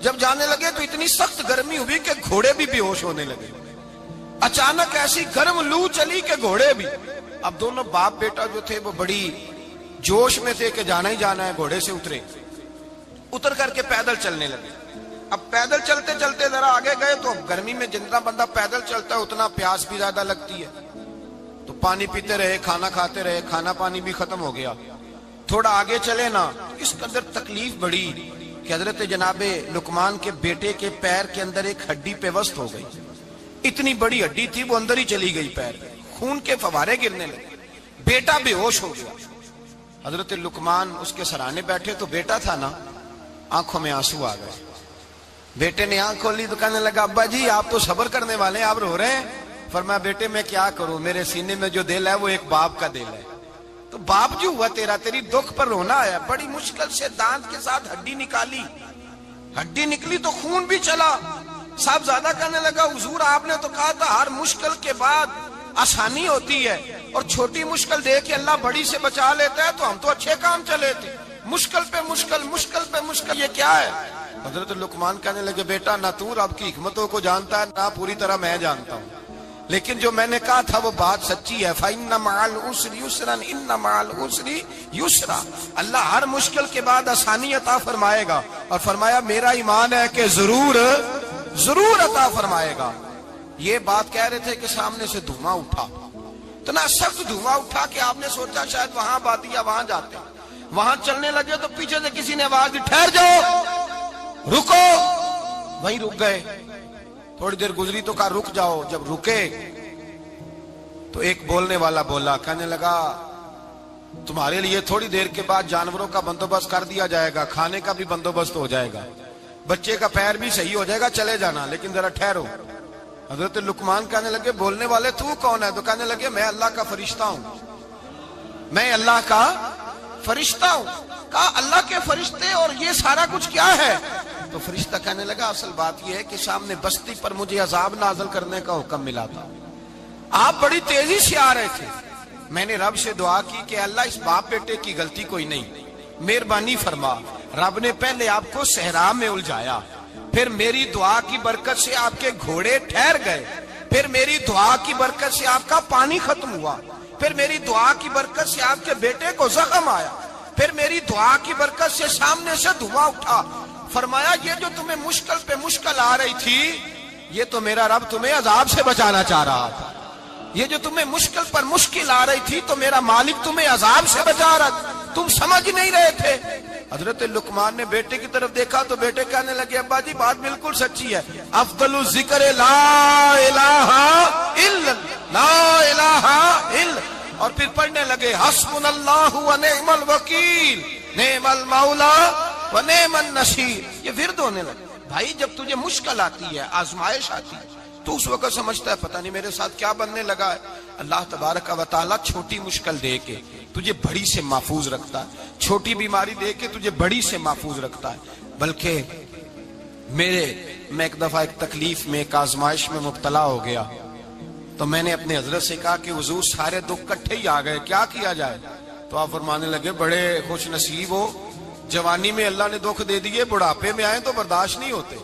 جب جانے لگے تو اتنی سخت گرمی ہوئی کہ گھوڑے بھی بے ہوش ہونے لگے اچانک ایسی گرم لو چلی کہ گھوڑے بھی اب دونوں باپ بیٹا جو تھے وہ بڑی جوش میں تھے کہ جانا ہی جانا ہے گھوڑے سے اتر کر کے پیدل چلنے لگے اب پیدل چلتے چلتے ذرا آگے گئے تو گرمی میں جتنا بندہ پیدل چلتا ہے اتنا پیاس بھی زیادہ لگتی ہے تو پانی پیتے رہے کھانا کھاتے رہے کھانا پانی بھی ختم ہو گیا تھوڑا آگے چلے نا اس قدر تکلیف بڑی کہ حضرت جناب لقمان کے بیٹے کے پیر کے اندر ایک ہڈی پیوست ہو گئی اتنی بڑی ہڈی تھی وہ اندر ہی چلی گئی پیر خون کے فوارے گرنے لگے بیٹا بے ہوش ہو گیا حضرت لقمان اس کے سرانے بیٹھے تو بیٹا تھا نا آنکھوں میں آنسو آ گئے بیٹے نے آنکھ کھولی تو کہنے لگا ابا جی آپ تو صبر کرنے والے ہیں آپ رو رہے ہیں فرمایا بیٹے میں کیا کروں میرے سینے میں جو دل ہے وہ ایک باپ کا دل ہے تو باپ جو ہوا تیری دکھ پر رونا آیا بڑی مشکل سے دانت کے ساتھ ہڈی نکالی ہڈی نکلی تو خون بھی چلا صاحب زیادہ کہنے لگا حضور آپ نے تو کہا تھا ہر مشکل کے بعد آسانی ہوتی ہے اور چھوٹی مشکل دے کے اللہ بڑی سے بچا لیتا ہے تو ہم تو اچھے کام چلے تھے مشکل پہ مشکل یہ کیا ہے حضرت لقمان کہنے لگے بیٹا نہ تو رب کی حکمتوں کو جانتا ہے نہ پوری طرح میں جانتا ہوں لیکن جو میں نے کہا تھا وہ بات سچی ہے فَإِنَّ مَعَ الْعُسْرِ يُسْرًا إِنَّ مَعَ الْعُسْرِ يُسْرًا اللہ ہر مشکل کے بعد آسانی عطا فرمائے گا اور فرمایا میرا ایمان ہے کہ ضرور عطا فرمائے گا یہ بات کہہ رہے تھے کہ سامنے سے دھواں اٹھا اتنا سخت دھواں اٹھا کہ آپ نے سوچا شاید وہاں بات یا وہاں جاتے وہاں چلنے لگے تو پیچھے سے کسی نے آواز دی ٹھہر جاؤ رکو وہیں رک گئے تھوڑی دیر گزری تو کہا رک جاؤ جب رکے تو ایک بولنے والا بولا کہنے لگا تمہارے لیے تھوڑی دیر کے بعد جانوروں کا بندوبست کر دیا جائے گا کھانے کا بھی بندوبست ہو جائے گا بچے کا پیر بھی صحیح ہو جائے گا چلے جانا لیکن ذرا ٹھہرو حضرت لقمان کہنے لگے بولنے والے تو کون ہے تو کہنے لگے میں اللہ کا فرشتہ ہوں میں اللہ کا فرشتہ ہوں کہا اللہ کے فرشتے اور یہ سارا کچھ کیا ہے تو فرشتہ کہنے لگا اصل بات یہ ہے کہ سامنے بستی پر مجھے عذاب نازل کرنے کا حکم ملا تھا آپ بڑی تیزی سے آ رہے تھے میں نے رب سے دعا کی کہ اللہ اس باپ بیٹے کی غلطی کوئی نہیں مہربانی فرما رب نے پہلے آپ کو صحرا میں الجھایا پھر میری دعا کی برکت سے آپ کے گھوڑے ٹھہر گئے پھر میری دعا کی برکت سے آپ کا پانی ختم ہوا پھر میری دعا کی برکت سے آپ کے بیٹے کو زخم آیا پھر میری دعا کی برکت سے سامنے سے دھواں اٹھا فرمایا یہ جو تمہیں مشکل پہ مشکل آ رہی تھی یہ تو میرا رب تمہیں عذاب سے بچانا چاہ رہا تھا یہ جو تمہیں مشکل پر مشکل آ رہی تھی تو میرا مالک تمہیں عذاب سے بچا رہا تھا تم سمجھ نہیں رہے تھے حضرت لقمان نے بیٹے کی طرف دیکھا تو بیٹے کہنے لگے ابا جی بات بالکل سچی ہے، افضل الذکر لا الہ الا لا الہ الا، اور پھر پڑھنے لگے حسبنا اللہ و نعم الوکیل نعم المولا و نعم النصیر، یہ ورد ہونے لگے۔ بھائی جب تجھے مشکل آتی ہے، آزمائش آتی ہے، تو اس وقت سمجھتا ہے پتہ نہیں میرے ساتھ کیا بننے لگا ہے۔ اللہ تبارک و تعالیٰ چھوٹی مشکل دے کے تجھے بڑی سے محفوظ رکھتا ہے، چھوٹی بیماری دے کے تجھے بڑی سے محفوظ رکھتا ہے۔ بلکہ میں ایک دفعہ ایک تکلیف میں، ایک آزمائش میں مبتلا ہو گیا، تو میں نے اپنے حضرت سے کہا کہ حضور سارے دکھ کٹھے ہی آ گئے، کیا کیا جائے؟ تو آپ فرمانے لگے بڑے خوش نصیب ہو، جوانی میں اللہ نے دکھ دے دیے، بڑھاپے میں آئے تو برداشت نہیں ہوتے،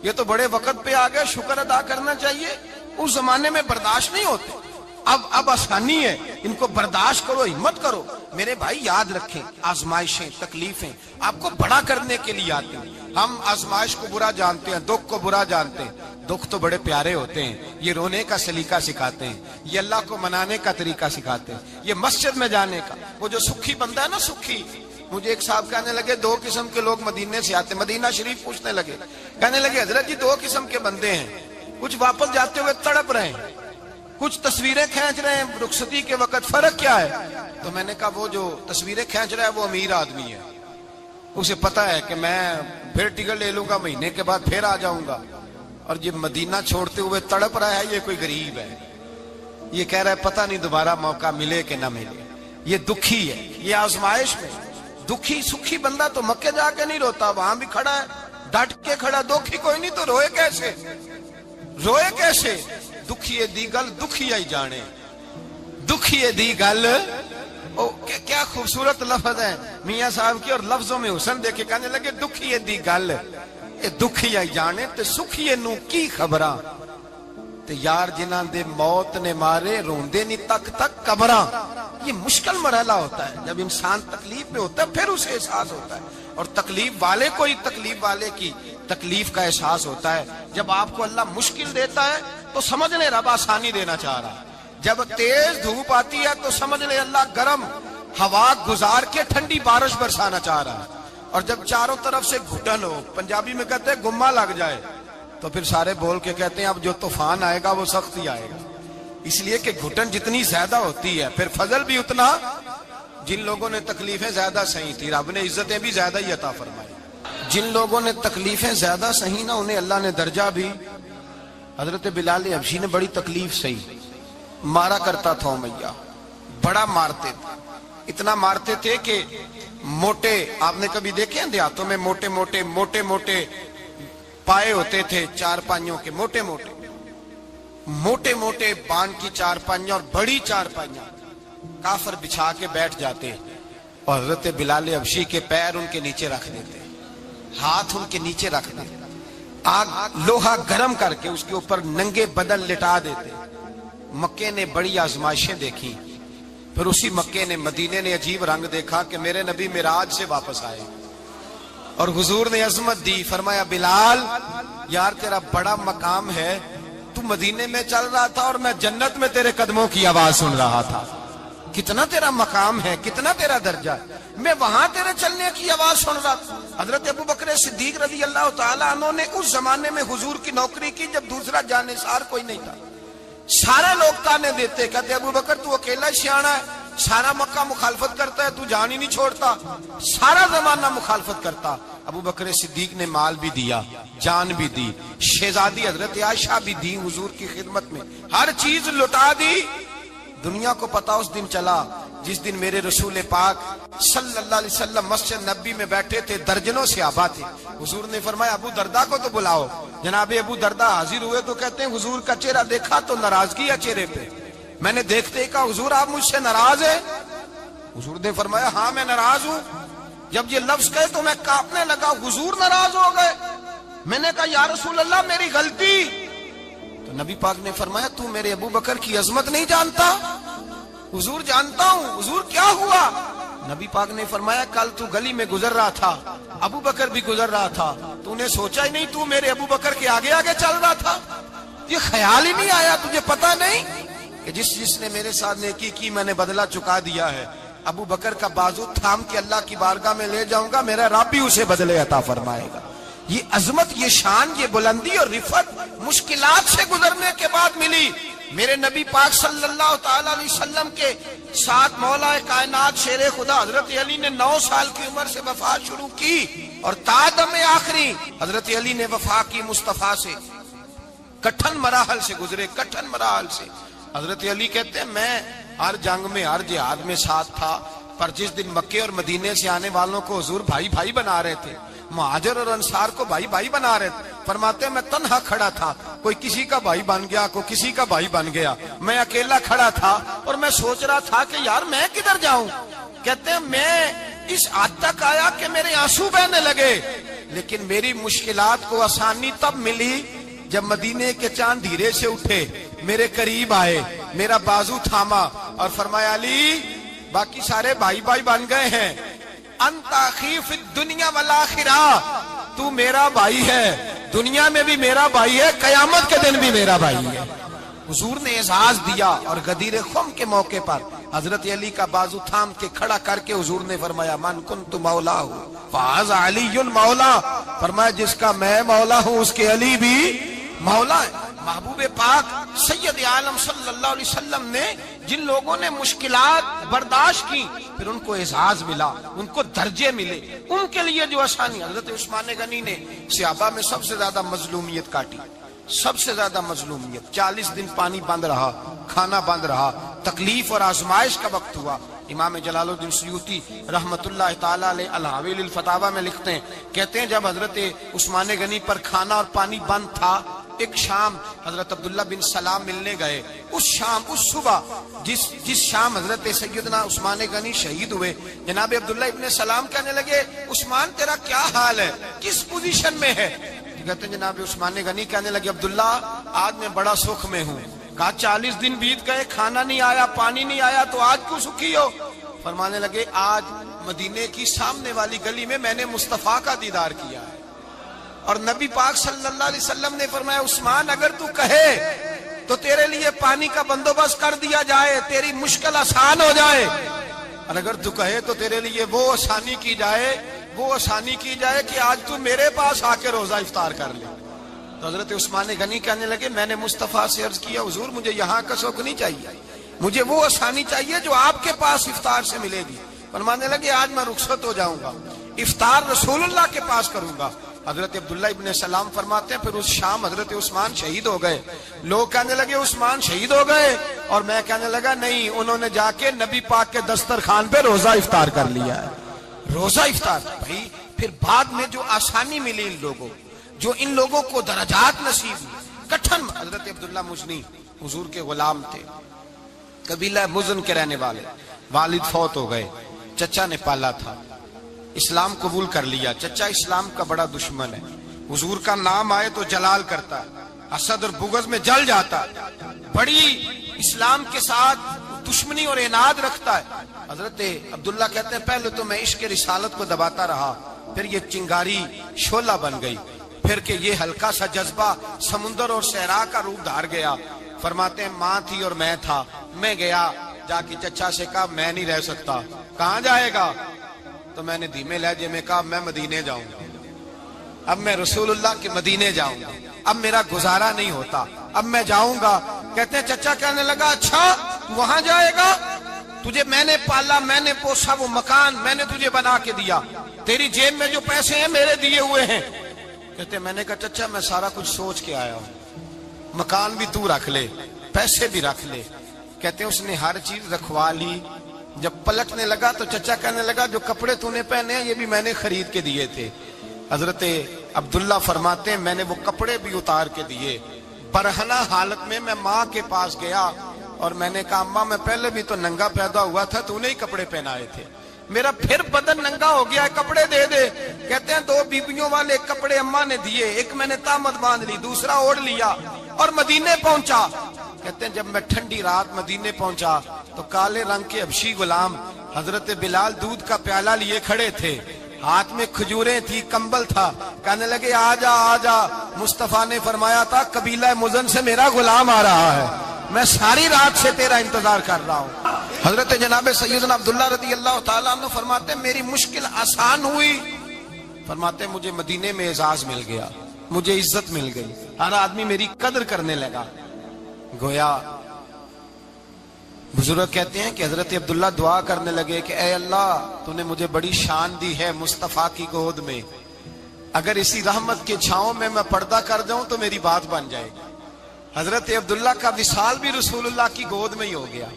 یہ تو بڑے وقت پہ آ گئے، شکر ادا کرنا چاہیے، اس زمانے میں برداشت نہیں ہوتے، اب آسانی ہے، ان کو برداشت کرو، ہمت کرو۔ میرے بھائی یاد رکھیں، آزمائشیں تکلیفیں آپ کو بڑا کرنے کے لیے آتی ہیں۔ ہم آزمائش کو برا جانتے ہیں، دکھ کو برا جانتے ہیں، دکھ تو بڑے پیارے ہوتے ہیں، یہ رونے کا سلیقہ سکھاتے ہیں، یہ اللہ کو منانے کا طریقہ سکھاتے ہیں، یہ مسجد میں جانے کا، وہ جو سکھی بندہ ہے نا سکھی، مجھے ایک صاحب کہنے لگے دو قسم کے لوگ مدینے سے آتے، مدینہ شریف پوچھنے لگے، کہنے لگے حضرت جی دو قسم کے بندے ہیں، کچھ واپس جاتے ہوئے تڑپ رہے ہیں، کچھ تصویریں کھینچ رہے ہیں رخصتی کے وقت، فرق کیا ہے؟ تو میں نے کہا وہ جو تصویریں کھینچ رہا ہے وہ امیر آدمی ہے، اسے پتا ہے کہ میں پھر ٹکٹ لے لوں گا، مہینے کے بعد پھر آ جاؤں گا، اور یہ مدینہ چھوڑتے ہوئے تڑپ رہا ہے، یہ کوئی غریب ہے، یہ کہہ رہا ہے پتہ نہیں دوبارہ موقع ملے کہ نہ ملے، یہ دکھی ہے، یہ آزمائش میں دکھی۔ سکھی بندہ تو مکے جا کے نہیں روتا، وہاں بھی کھڑا ہے ڈٹ کے کھڑا، دکھی کوئی نہیں تو روئے کیسے؟ روئے کیسے؟ دکھیے دی گل دکھیا ہی جانے، دکھیے دی گل، کیا خوبصورت لفظ ہے میاں صاحب کی، اور لفظوں میں حسن دیکھے، کہنے لگے دکھیے دی گل اے دکھیا ہی جانے، تے سکھیے نو کی خبراں، تے یار جنہاں دے موت نے مارے روندے نہیں تک تک قبراں۔ یہ مشکل مرحلہ ہوتا ہے، جب انسان تکلیف میں ہوتا ہے پھر اسے احساس ہوتا ہے، اور تکلیف والے کو ہی تکلیف والے کی تکلیف کا احساس ہوتا ہے۔ جب آپ کو اللہ مشکل دیتا ہے تو سمجھ لیں رب آسانی دینا چاہ رہا ہے، جب تیز دھوپ آتی ہے تو سمجھ لیں اللہ گرم ہوا گزار کے ٹھنڈی بارش برسانا چاہ رہا ہے، اور جب چاروں طرف سے گھٹن ہو، پنجابی میں کہتے ہیں گما لگ جائے، تو پھر سارے بول کے کہتے ہیں اب جو طوفان آئے گا وہ سخت ہی آئے گا، اس لیے کہ گھٹن جتنی زیادہ ہوتی ہے پھر فضل بھی اتنا۔ جن لوگوں نے تکلیفیں زیادہ سہی تھی رب نے عزتیں بھی زیادہ ہی عطا فرمائی، جن لوگوں نے تکلیفیں زیادہ سہی نہ انہیں اللہ نے درجہ بھی۔ حضرت بلال حبشی نے بڑی تکلیف سہی، مارا کرتا تھا امیہ، بڑا مارتے تھے، اتنا مارتے تھے کہ موٹے، آپ نے کبھی دیکھے ہیں دیہاتوں میں موٹے موٹے پائے ہوتے تھے، چار پائیوں کے، موٹے موٹے بان کی چار پائیاں اور بڑی چار پائیاں کافر بچھا کے بیٹھ جاتے، اور حضرت بلال حبشی کے پیر ان کے نیچے رکھ دیتے، ہاتھ ان کے نیچے رکھ دیتے، آگ لوہا گرم کر کے اس کے اوپر ننگے بدن لٹا دیتے۔ مکے نے بڑی آزمائشیں دیکھی، پھر اسی مکے نے، مدینے نے عجیب رنگ دیکھا کہ میرے نبی معراج سے واپس آئے، اور حضور نے عظمت دی، فرمایا بلال یار تیرا بڑا مقام ہے، تو مدینے میں چل رہا تھا اور میں جنت میں تیرے قدموں کی آواز سن رہا تھا، کتنا تیرا مقام ہے، کتنا تیرا درجہ ہے، میں وہاں تیرے چلنے کی آواز سن رہا تھا۔ حضرت ابو بکر صدیق رضی اللہ تعالیٰ عنہ نے اس زمانے میں حضور کی نوکری کی جب دوسرا جانثار کوئی نہیں تھا، سارے لوگ تانے دیتے، کہتے ابو بکر تو اکیلا ہی سیانا ہے، سارا مکہ مخالفت کرتا ہے، تو جان ہی نہیں چھوڑتا، سارا زمانہ مخالفت کرتا۔ ابو بکر صدیق نے مال بھی دیا، جان بھی دی، شہزادی حضرت عائشہ بھی دی حضور کی خدمت میں، ہر چیز لٹا دی۔ دنیا کو پتا اس دن چلا جس دن میرے رسول پاک صلی اللہ علیہ وسلم مسجد نبی میں بیٹھے تھے، درجنوں صحابہ تھے، حضور نے فرمایا ابو دردہ کو تو بلاؤ۔ جناب ابو دردہ حاضر ہوئے تو کہتے ہیں حضور کا چہرہ دیکھا تو ناراضگی ہے چہرے پہ، میں نے دیکھتے ہی کہا حضور آپ مجھ سے ناراض ہیں؟ حضور نے فرمایا ہاں میں ناراض ہوں۔ جب یہ لفظ کہے تو میں کانپنے لگا، حضور ناراض ہو گئے؟ میں نے کہا یا رسول اللہ میری غلطی۔ تو نبی پاک نے فرمایا تو میرے ابو بکر کی عظمت نہیں جانتا؟ حضور جانتا ہوں۔ حضور کیا ہوا؟ نبی پاک نے فرمایا کل تو گلی میں گزر رہا تھا، ابو بکر بھی گزر رہا تھا، تو نے سوچا ہی نہیں تو میرے ابو بکر کے آگے آگے چل رہا تھا، یہ خیال ہی نہیں آیا، تجھے پتا نہیں کہ جس نے میرے ساتھ نیکی کی میں نے بدلہ چکا دیا ہے، ابو بکر کا بازو تھام کے اللہ کی بارگاہ میں لے جاؤں گا، میرا رب بھی اسے بدلے عطا فرمائے گا۔ یہ عظمت، یہ شان، یہ بلندی اور رفعت مشکلات سے گزرنے کے بعد ملی۔ میرے نبی پاک صلی اللہ تعالی علیہ وسلم کے ساتھ مولا کائنات شیر خدا حضرت علی نے 9 سال کی عمر سے وفات شروع کی، اور تا دم آخری حضرت علی نے وفا کی مصطفیٰ سے۔ کٹھن مراحل سے گزرے، کٹھن مراحل سے۔ حضرت علی کہتے ہیں میں ہر جنگ میں، ہر جہاد میں ساتھ تھا، پر جس دن مکے اور مدینے سے آنے والوں کو حضور بھائی بھائی بنا رہے تھے، مہاجر اور انصار کو بھائی بھائی بنا رہے تھے، فرماتے ہیں میں تنہا کھڑا تھا، کوئی کسی کا بھائی بن گیا، کوئی کسی کا بھائی بن گیا، میں اکیلا کھڑا تھا اور میں سوچ رہا تھا کہ یار میں کدھر جاؤں۔ کہتے ہیں میں اس حد تک آیا کہ میرے آنسو بہنے لگے، لیکن میری مشکلات کو آسانی تب ملی جب مدینے کے چاند دھیرے سے اٹھے، میرے قریب آئے، میرا بازو تھاما اور فرمایا علی باقی سارے بھائی بھائی بن گئے ہیں، انت اخی فی الدنیا والآخرہ، تو میرا بھائی ہے، دنیا میں بھی میرا بھائی ہے، قیامت کے دن بھی میرا بھائی ہے۔ حضور نے اعزاز دیا، اور غدیر خم کے موقع پر حضرت علی کا بازو تھام کے کھڑا کر کے حضور نے فرمایا من کنت مولا ہوں فہذا علی مولا، فرمایا جس کا میں مولا ہوں اس کے علی بھی مولا ہے۔ محبوب پاک سید عالم صلی اللہ علیہ وسلم نے جن لوگوں نے مشکلات برداشت کی، پھر ان کو اعزاز ملا، ان کو درجے ملے، ان کے لیے جو آسانی۔ حضرت عثمان غنی نے صحابہ میں سب سے زیادہ مظلومیت کاٹی، سب سے زیادہ مظلومیت۔ 40 دن پانی بند رہا، کھانا بند رہا، تکلیف اور آزمائش کا وقت ہوا۔ امام جلال الدین سیوطی رحمت اللہ تعالی علیہ الحاویل الفتاوی میں لکھتے ہیں، کہتے ہیں جب حضرت عثمان غنی پر کھانا اور پانی بند تھا، ایک شام حضرت عبداللہ بن سلام ملنے گئے، اس شام، اس صبح جس شام حضرت سیدنا عثمان غنی شہید ہوئے، جناب عبداللہ ابن سلام کہنے لگے عثمان تیرا کیا حال ہے، کس پوزیشن میں ہے؟ کہتے ہیں جناب عثمان غنی کہنے لگے عبداللہ آج میں بڑا سکھ میں ہوں۔ کہا 40 دن بیت گئے، کھانا نہیں آیا، پانی نہیں آیا، تو آج کیوں سکھی ہو؟ فرمانے لگے آج مدینے کی سامنے والی گلی میں میں نے مصطفیٰ کا دیدار کیا ہے، اور نبی پاک صلی اللہ علیہ وسلم نے فرمایا عثمان اگر تو کہے تو تیرے لیے پانی کا بندوبست کر دیا جائے، تیری مشکل آسان ہو جائے، اور اگر تو کہے تو تیرے لیے وہ آسانی کی جائے کہ آج تو میرے پاس آ کے روزہ افطار کر لے۔ تو حضرت عثمان غنی کہنے لگے میں نے مصطفیٰ سے عرض کیا حضور مجھے یہاں کا سوک نہیں چاہیے، مجھے وہ آسانی چاہیے جو آپ کے پاس افطار سے ملے گی۔ فرمانے لگے آج میں رخصت ہو جاؤں گا، افطار رسول اللہ کے پاس کروں گا۔ حضرت عبداللہ ابن سلام فرماتے ہیں پھر اس شام حضرت عثمان شہید ہو گئے۔ لوگ کہنے لگے عثمان شہید ہو گئے، اور میں کہنے لگا نہیں، انہوں نے جا کے نبی پاک کے دسترخوان پہ روزہ افطار کر لیا ہے، روزہ افطار۔ بھائی پھر بعد میں جو آسانی ملی ان لوگوں، جو ان لوگوں کو درجات نصیب ہوئی، کٹھن۔ حضرت عبداللہ مزنی حضور کے غلام تھے، قبیلہ مزن کے رہنے والے، والد فوت ہو گئے، چچا نے پالا تھا، اسلام قبول کر لیا۔ چچا اسلام کا بڑا دشمن ہے، حضور کا نام آئے تو جلال کرتا ہے، حسد اور بغض میں جل جاتا ہے، بڑی اسلام کے ساتھ دشمنی اور عناد رکھتا ہے۔ حضرت عبداللہ کہتے ہیں پہلے تو میں عشق رسالت کو دباتا رہا، پھر یہ چنگاری شعلہ بن گئی، پھر کہ یہ ہلکا سا جذبہ سمندر اور صحرا کا روپ دھار گیا۔ فرماتے ہیں ماں تھی اور میں تھا، میں گیا جا کے چچا سے کہا میں نہیں رہ سکتا۔ کہاں جائے گا؟ تو میں نے دھیمے لہجے میں کہا میں مدینے جاؤں گا، اب میں رسول اللہ کے مدینے جاؤں گا، اب میرا گزارا نہیں ہوتا، اب میں جاؤں گا۔ کہتے ہیں چچا کہنے لگا اچھا وہاں جائے گا، تجھے میں نے پالا، میں نے پوسا، وہ مکان میں نے تجھے بنا کے دیا، تیری جیب میں جو پیسے ہیں میرے دیے ہوئے ہیں۔ کہتے ہیں میں نے کہا چچا میں سارا کچھ سوچ کے آیا ہوں، مکان بھی تو رکھ لے، پیسے بھی رکھ لے۔ کہتے ہیں اس نے ہر چیز رکھوا لی۔ جب پلٹنے لگا تو چچا کہنے لگا جو کپڑے تو نے پہنے ہیں یہ بھی میں نے خرید کے دیے تھے۔ حضرت عبداللہ فرماتے ہیں میں نے وہ کپڑے بھی اتار کے دیے، برہنہ حالت میں میں ماں کے پاس گیا اور میں نے کہا اماں میں پہلے بھی تو ننگا پیدا ہوا تھا، تو نے ہی کپڑے پہنائے تھے، میرا پھر بدن ننگا ہو گیا ہے، کپڑے دے دے۔ کہتے ہیں 2 بیبیوں والے کپڑے اماں نے دیے، ایک میں نے تامت باندھ لی، دوسرا اوڑھ لیا اور مدینے پہنچا۔ کہتے ہیں جب میں ٹھنڈی رات مدینے پہنچا تو کالے رنگ کے حبشی غلام حضرت بلال دودھ کا پیالہ لیے کھڑے تھے، ہاتھ میں کھجوریں تھی، کمبل تھا، کہنے لگے آجا آجا، مصطفیٰ نے فرمایا تھا قبیلہ مزن سے میرا غلام آ رہا ہے، میں ساری رات سے تیرا انتظار کر رہا ہوں۔ حضرت جناب سیدنا عبداللہ رضی اللہ تعالیٰ عنہ فرماتے میری مشکل آسان ہوئی، فرماتے مجھے مدینے میں اعزاز مل گیا، مجھے عزت مل گئی، ہر آدمی میری قدر کرنے لگا۔ گویا بزرگ کہتے ہیں کہ حضرت عبداللہ دعا کرنے لگے کہ اے اللہ تو نے مجھے بڑی شان دی ہے مصطفیٰ کی گود میں، اگر اسی رحمت کے چھاؤں میں پردہ کر جاؤں تو میری بات بن جائے گی۔ حضرت عبداللہ کا وصال بھی رسول اللہ کی گود میں ہی ہو گیا،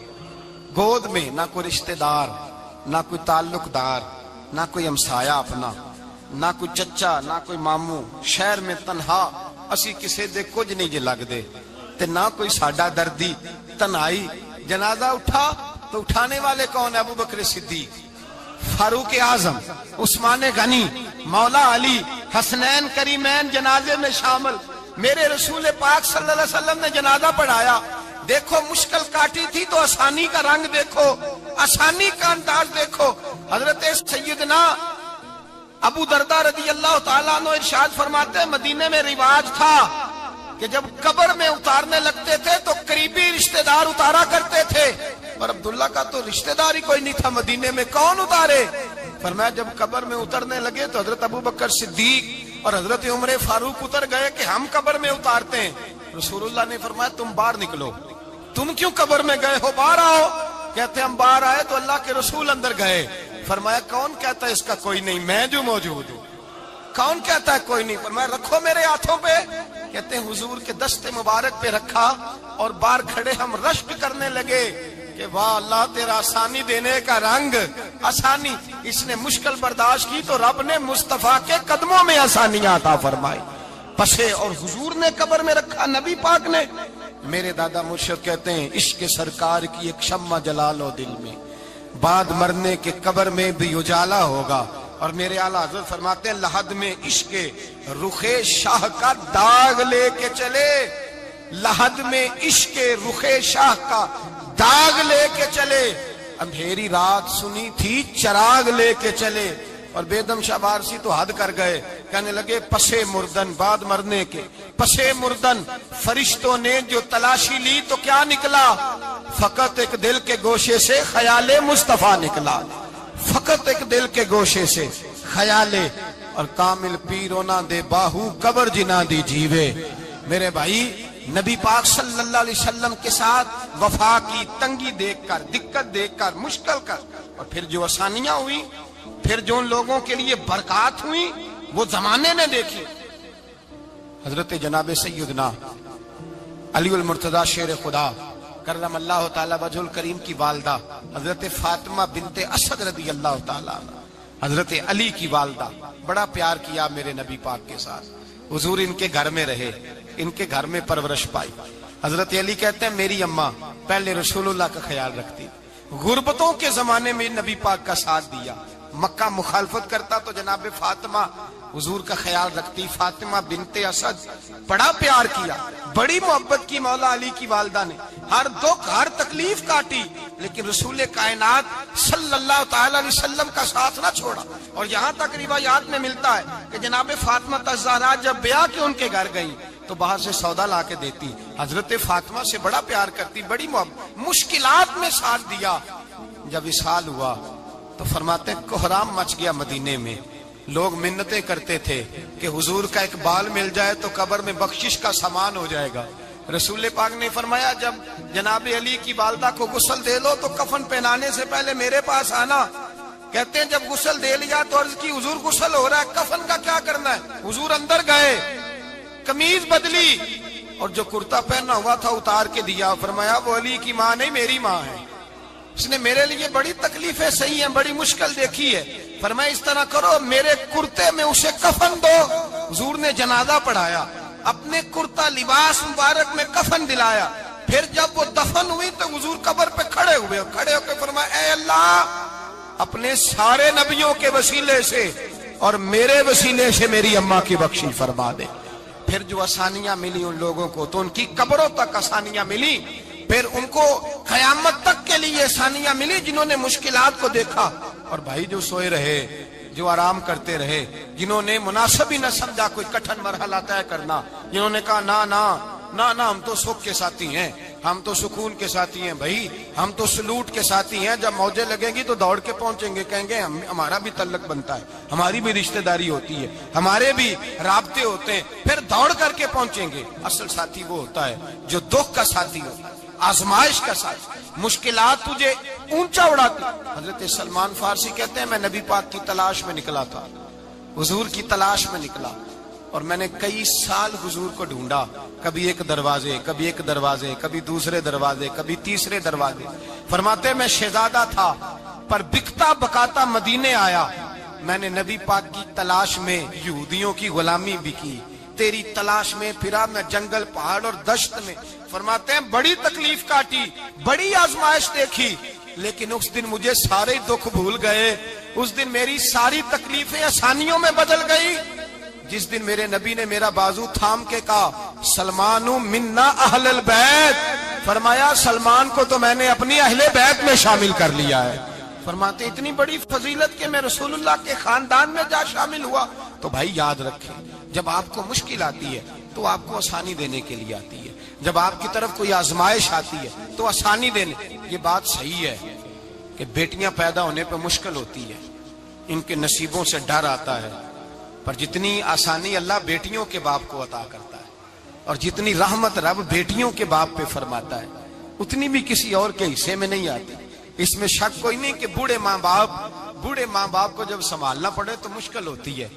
گود میں، نہ کوئی رشتہ دار، نہ کوئی تعلق دار، نہ کوئی ہمسایہ اپنا، نہ کوئی چچا، نہ کوئی ماموں، شہر میں تنہا اسی کسے دے کچھ نہیں جے لگ دے تے نہ کوئی ساڈا دردی، تنہائی۔ جنازہ اٹھا تو اٹھانے والے کون؟ ابو بکر صدیق، فاروق اعظم، عثمان غنی، مولا علی، حسنین کریمین جنازے میں شامل۔ میرے رسول پاک صلی اللہ علیہ وسلم نے جنازہ پڑھایا، دیکھو مشکل کاٹی تھی تو آسانی کا رنگ دیکھو، آسانی کا انداز دیکھو۔ حضرت سیدنا ابو دردہ رضی اللہ تعالیٰ عنہ ارشاد فرماتے ہیں مدینے میں رواج تھا کہ جب قبر میں اتارنے لگتے تھے تو قریبی رشتہ دار اتارا کرتے تھے، اور عبداللہ کا تو رشتہ دار ہی کوئی نہیں تھا مدینے میں، کون اتارے؟ فرمایا جب قبر میں اترنے لگے تو حضرت ابو بکر صدیق اور حضرت عمر فاروق اتر گئے کہ ہم قبر میں اتارتے ہیں۔ رسول اللہ نے فرمایا تم باہر نکلو، تم کیوں قبر میں گئے ہو، باہر آؤ۔ کہتے ہم باہر آئے تو اللہ کے رسول اندر گئے۔ فرمایا کون کہتا ہے اس کا کوئی نہیں، میں جو موجود ہوں۔ کون کہتا ہے کوئی نہیں؟ فرمایا رکھو میرے ہاتھوں پہ۔ کہتے ہیں حضور کے دست مبارک پہ رکھا اور باہر کھڑے ہم رشک کرنے لگے کہ واہ اللہ تیرا آسانی دینے کا رنگ، آسانی۔ اس نے مشکل برداشت کی تو رب نے مصطفیٰ کے قدموں میں آسانیاں عطا فرمائی، پسے اور حضور نے قبر میں رکھا، نبی پاک نے۔ میرے دادا مرشد کہتے ہیں عشق سرکار کی ایک شمع جلا لو دل میں، بعد مرنے کے قبر میں بھی اجالا ہوگا۔ اور میرے اعلیٰ حضرت فرماتے ہیں لحد میں عشق رخ شاہ کا داغ لے کے چلے، لحد میں عشق رخ شاہ کا داغ لے کے چلے، اندھیری رات سنی تھی چراغ لے کے چلے۔ اور بیدم شاہ بارسی تو حد کر گئے، کہنے لگے پسے مردن، بعد مرنے کے پسے مردن فرشتوں نے جو تلاشی لی تو کیا نکلا؟ فقط ایک دل کے گوشے سے خیال مصطفیٰ نکلا، فقط ایک دل کے گوشے سے خیال۔ اور کامل پیرو نہ دے باہو قبر جنا دی جیوے۔ میرے بھائی نبی پاک صلی اللہ علیہ وسلم کے ساتھ وفا کی تنگی دیکھ کر، دقت دیکھ کر، مشکل کر، اور پھر جو آسانیاں ہوئی، پھر جو ان لوگوں کے لیے برکات ہوئی وہ زمانے نے دیکھی۔ حضرت جناب سیدنا علی المرتضی شیر خدا کرم اللہ تعالی وجہ الکریم کی والدہ حضرت فاطمہ بنت اسد رضی اللہ تعالی عنہ، حضرت علی کی والدہ، بڑا پیار کیا میرے نبی پاک کے ساتھ۔ حضور ان کے گھر میں رہے، ان کے گھر میں پرورش پائی۔ حضرت علی کہتے ہیں میری اماں پہلے رسول اللہ کا خیال رکھتی، غربتوں کے زمانے میں نبی پاک کا ساتھ دیا، مکہ مخالفت کرتا تو جناب فاطمہ حضور کا خیال رکھتی۔ فاطمہ بنت اسد بڑا پیار کیا، بڑی محبت کی مولا علی کی والدہ نے، ہر دکھ ہر تکلیف کاٹی، لیکن رسول کائنات صلی اللہ تعالی علیہ وسلم کا ساتھ نہ چھوڑا۔ اور یہاں تک روایات میں ملتا ہے کہ جناب فاطمہ الزہرا جب بیاہ کے ان کے گھر گئی تو باہر سے سودا لا کے دیتی، حضرت فاطمہ سے بڑا پیار کرتی، بڑی محبت، مشکلات میں ساتھ دیا۔ جب وصال ہوا تو فرماتے ہیں کوہرام مچ گیا مدینے میں، لوگ منتیں کرتے تھے کہ حضور کا ایک بال مل جائے تو قبر میں بخشش کا سامان ہو جائے گا۔ رسول پاک نے فرمایا جب جناب علی کی والدہ کو غسل دے لو تو کفن پہنانے سے پہلے میرے پاس آنا۔ کہتے ہیں جب غسل دے لیا تو عرض کی حضور غسل ہو رہا ہے، کفن کا کیا کرنا ہے؟ حضور اندر گئے، قمیض بدلی اور جو کرتا پہنا ہوا تھا اتار کے دیا۔ فرمایا وہ علی کی ماں نہیں میری ماں ہے، اس نے میرے لیے بڑی تکلیفیں سہی ہیں، بڑی مشکل دیکھی ہے۔ فرمایا اس طرح کرو میرے کرتے میں اسے کفن دو۔ حضور نے جنازہ پڑھایا، اپنے کرتا لباس مبارک میں کفن دلایا۔ پھر جب وہ دفن ہوئی تو حضور قبر پہ کھڑے ہوئے، کھڑے ہو کے فرمایا اے اللہ اپنے سارے نبیوں کے وسیلے سے اور میرے وسیلے سے میری اماں کی بخشی فرما دے۔ پھر جو آسانیاں ملی ان لوگوں کو تو ان کی قبروں تک آسانیاں ملی، پھر ان کو قیامت تک کے لیے آسانیاں ملی جنہوں نے مشکلات کو دیکھا۔ اور بھائی جو سوئے رہے، جو آرام کرتے رہے، جنہوں نے مناسب ہی نہ سمجھا کوئی کٹھن مرحلہ طے کرنا، جنہوں نے کہا نا نا نا نا ہم تو سکھ کے ساتھی ہیں، ہم تو سکون کے ساتھی ہیں بھائی، ہم تو سلوٹ کے ساتھی ہیں، جب موجیں لگیں گی تو دوڑ کے پہنچیں گے، کہیں گے ہمارا بھی تعلق بنتا ہے، ہماری بھی رشتہ داری ہوتی ہے، ہمارے بھی رابطے ہوتے ہیں، پھر دوڑ کر کے پہنچیں گے۔ اصل ساتھی وہ ہوتا ہے جو دکھ کا ساتھی ہوتا ہے، آزمائش کا ساتھی، مشکلات تجھے اونچا اڑاتی۔ حضرت سلمان فارسی کہتے ہیں میں نبی پاک کی تلاش میں نکلا تھا، حضور کی تلاش میں نکلا، اور میں نے کئی سال حضور کو ڈھونڈا، کبھی ایک دروازے، کبھی ایک دروازے، کبھی دوسرے دروازے، کبھی تیسرے دروازے۔ فرماتے میں شہزادہ تھا پر بکتا بکاتا مدینے آیا، میں نے نبی پاک کی تلاش میں یہودیوں کی غلامی بھی کی، تیری تلاش میں پھرا میں جنگل پہاڑ اور دشت میں۔ فرماتے ہیں بڑی تکلیف کاٹی، بڑی آزمائش دیکھی، لیکن اس دن مجھے سارے دکھ بھول گئے، اس دن میری ساری تکلیفیں آسانیوں میں بدل گئی، جس دن میرے نبی نے میرا بازو تھام کے کہا سلمان منا اہل البیت، فرمایا سلمان کو تو میں نے اپنی اہل بیت میں شامل کر لیا ہے۔ فرماتے اتنی بڑی فضیلت کہ میں رسول اللہ کے خاندان میں جا شامل ہوا۔ تو بھائی یاد رکھیں، جب آپ کو مشکل آتی ہے تو آپ کو آسانی دینے کے لیے آتی ہے، جب آپ کی طرف کوئی آزمائش آتی ہے تو آسانی دینے۔ یہ بات صحیح ہے کہ بیٹیاں پیدا ہونے پہ مشکل ہوتی ہے، ان کے نصیبوں سے ڈر آتا ہے، پر جتنی آسانی اللہ بیٹیوں کے باپ کو عطا کرتا ہے اور جتنی رحمت رب بیٹیوں کے باپ پہ فرماتا ہے اتنی بھی کسی اور کے حصے میں نہیں آتی۔ اس میں شک کوئی نہیں کہ بوڑھے ماں باپ کو جب سنبھالنا پڑے تو مشکل ہوتی ہے،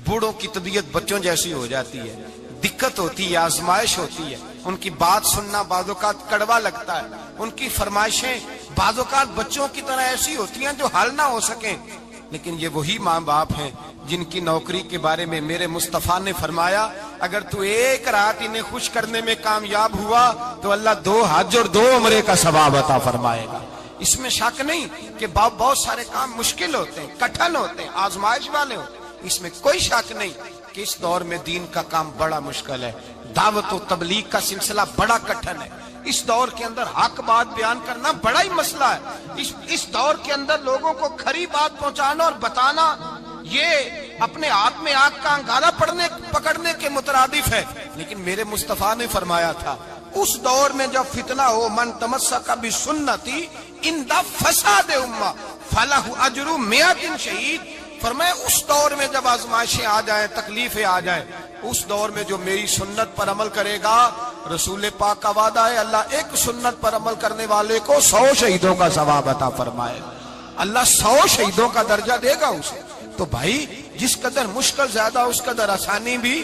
بوڑھوں کی طبیعت بچوں جیسی ہو جاتی ہے، دقت ہوتی ہے، آزمائش ہوتی ہے، ان کی بات سننا بعض اوقات کڑوا لگتا ہے، ان کی فرمائشیں بعض اوقات بچوں کی طرح ایسی ہوتی ہیں جو حل نہ ہو سکیں، لیکن یہ وہی ماں باپ ہیں جن کی نوکری کے بارے میں میرے مصطفیٰ نے فرمایا اگر تو ایک رات انہیں خوش کرنے میں کامیاب ہوا تو اللہ 2 حج اور 2 عمرے کا ثواب عطا فرمائے گا۔ اس میں شک نہیں کہ بہت سارے کام مشکل ہوتے ہیں، کٹھن ہوتے ہیں، آزمائش والے ہوتے ہیں، اس میں کوئی شک نہیں کہ اس دور میں دین کا کام بڑا مشکل ہے، دعوت و تبلیغ کا سلسلہ بڑا کٹھن ہے، اس دور کے اندر حق بات بیان کرنا بڑا ہی مسئلہ ہے، اس دور کے اندر لوگوں کو کھری بات پہنچانا اور بتانا یہ اپنے ہاتھ میں آگ کا انگارہ پکڑنے کے مترادف ہے۔ لیکن میرے مصطفیٰ نے فرمایا تھا اس دور میں جب فتنہ ہو من تمسک بسنتی عند فساد امہ فلہ اجر 100 شہید، فرمایا اس دور میں جب آزمائشیں آ جائیں، تکلیفیں آ جائیں، اس دور میں جو میری سنت پر عمل کرے گا، رسول پاک کا وعدہ ہے اللہ ایک سنت پر عمل کرنے والے کو 100 شہیدوں کا ثواب عطا فرمائے گا، اللہ 100 شہیدوں کا درجہ دے گا اسے۔ تو بھائی جس قدر مشکل زیادہ اس قدر آسانی بھی،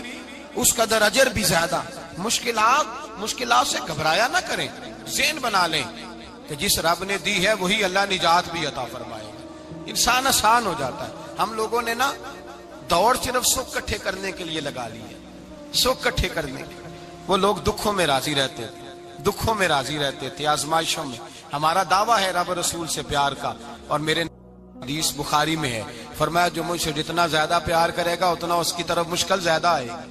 اس قدر اجر بھی زیادہ۔ مشکلات سے گھبرایا نہ کریں، ذہن بنا لیں کہ جس رب نے دی ہے وہی اللہ نجات بھی عطا فرمائے گا، انسان آسان ہو جاتا ہے۔ ہم لوگوں نے نا دوڑ صرف سکھ کٹھے کرنے کے لیے لگا لی ہے، سکھ کٹھے کرنے کے لیے۔ وہ لوگ دکھوں میں راضی رہتے تھے، آزمائشوں میں۔ ہمارا دعویٰ ہے رب رسول سے پیار کا، اور میرے حدیث بخاری میں ہے فرمایا جو مجھ سے جتنا زیادہ پیار کرے گا اتنا اس کی طرف مشکل زیادہ آئے گا۔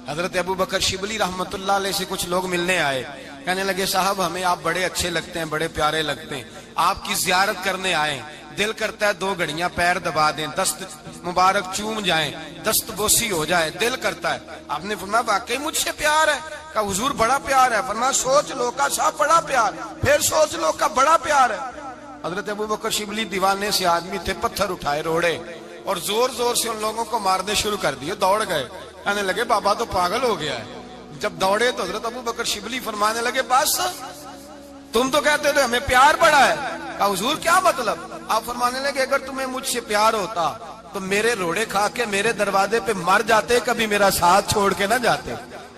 حضرت ابو بکر شبلی رحمت اللہ علیہ سے کچھ لوگ ملنے آئے، کہنے لگے صاحب ہمیں آپ بڑے اچھے لگتے ہیں، بڑے پیارے لگتے ہیں، آپ کی زیارت کرنے آئے، دل کرتا ہے 2 گھڑیاں پیر دبا دیں، دست مبارک چوم جائیں، دست بوسی ہو جائے، دل کرتا ہے۔ آپ نے فرمایا واقعی مجھ سے پیار ہے؟ کہا حضور بڑا پیار ہے۔ فرمایا سوچ لو کا صاحب بڑا پیار، پھر سوچ لو کا بڑا پیار ہے۔ حضرت ابو بکر شبلی دیوانے سے آدمی تھے، پتھر اٹھائے روڑے اور زور زور سے ان لوگوں کو مارنے شروع کر دیے، دوڑ گئے، کہنے لگے بابا تو پاگل ہو گیا ہے۔ جب دوڑے تو حضرت ابو بکر شبلی فرمانے لگے بس تم تو کہتے تھے ہمیں پیار بڑا ہے۔ کہا حضور کیا مطلب؟ آپ فرمانے لگے اگر تمہیں مجھ سے پیار ہوتا تو میرے روڑے کھا کے میرے دروازے پہ مر جاتے، کبھی میرا ساتھ چھوڑ کے نہ جاتے۔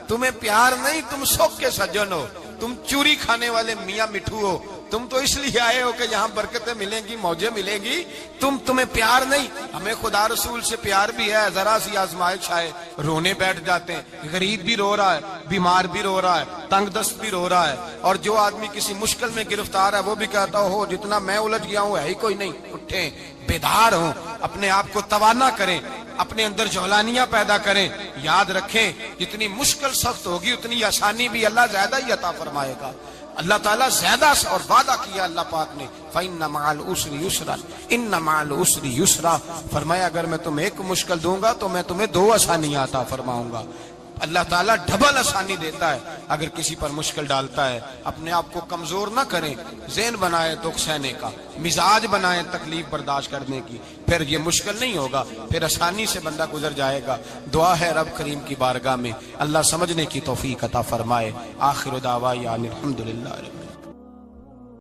تمہیں پیار نہیں، تم سکھ کے سجن ہو، تم چوری کھانے والے میاں مٹھو ہو، تم تو اس لیے آئے ہو کہ یہاں برکتیں ملیں گی، موجیں ملیں گی، تمہیں پیار نہیں۔ ہمیں خدا رسول سے پیار بھی ہے، ذرا سی آزمائش آئے رونے بیٹھ جاتے ہیں، غریب بھی رو رہا ہے، بیمار بھی رو رہا ہے، تنگ دست بھی رو رہا ہے، اور جو آدمی کسی مشکل میں گرفتار ہے وہ بھی کہتا ہو جتنا میں الجھ گیا ہوں ہے ہی کوئی نہیں۔ اٹھیں، بیدار ہوں، اپنے آپ کو توانا کریں، اپنے اندر جولانیاں پیدا کریں۔ یاد رکھیں جتنی مشکل سخت ہوگی اتنی آسانی بھی اللہ زیادہ ہی عطا فرمائے گا۔ اللہ تعالیٰ زیادہ اور وعدہ کیا اللہ پاک نے فَإِنَّ مَعَ الْعُسْرِ يُسْرًا إِنَّ مَعَ الْعُسْرِ يُسْرًا، فرمایا اگر میں تمہیں ایک مشکل دوں گا تو میں تمہیں 2 آسانیاں عطا فرماؤں گا۔ اللہ تعالیٰ ڈبل آسانی دیتا ہے اگر کسی پر مشکل ڈالتا ہے. اپنے آپ کو کمزور نہ کریں، ذہن بنائے دکھ سہنے کا، مزاج بنائے تکلیف برداشت کرنے کی، پھر یہ مشکل نہیں ہوگا، پھر آسانی سے بندہ گزر جائے گا. دعا ہے رب کریم کی بارگاہ میں اللہ سمجھنے کی توفیق عطا فرمائے. آخر دعوانا الحمدللہ.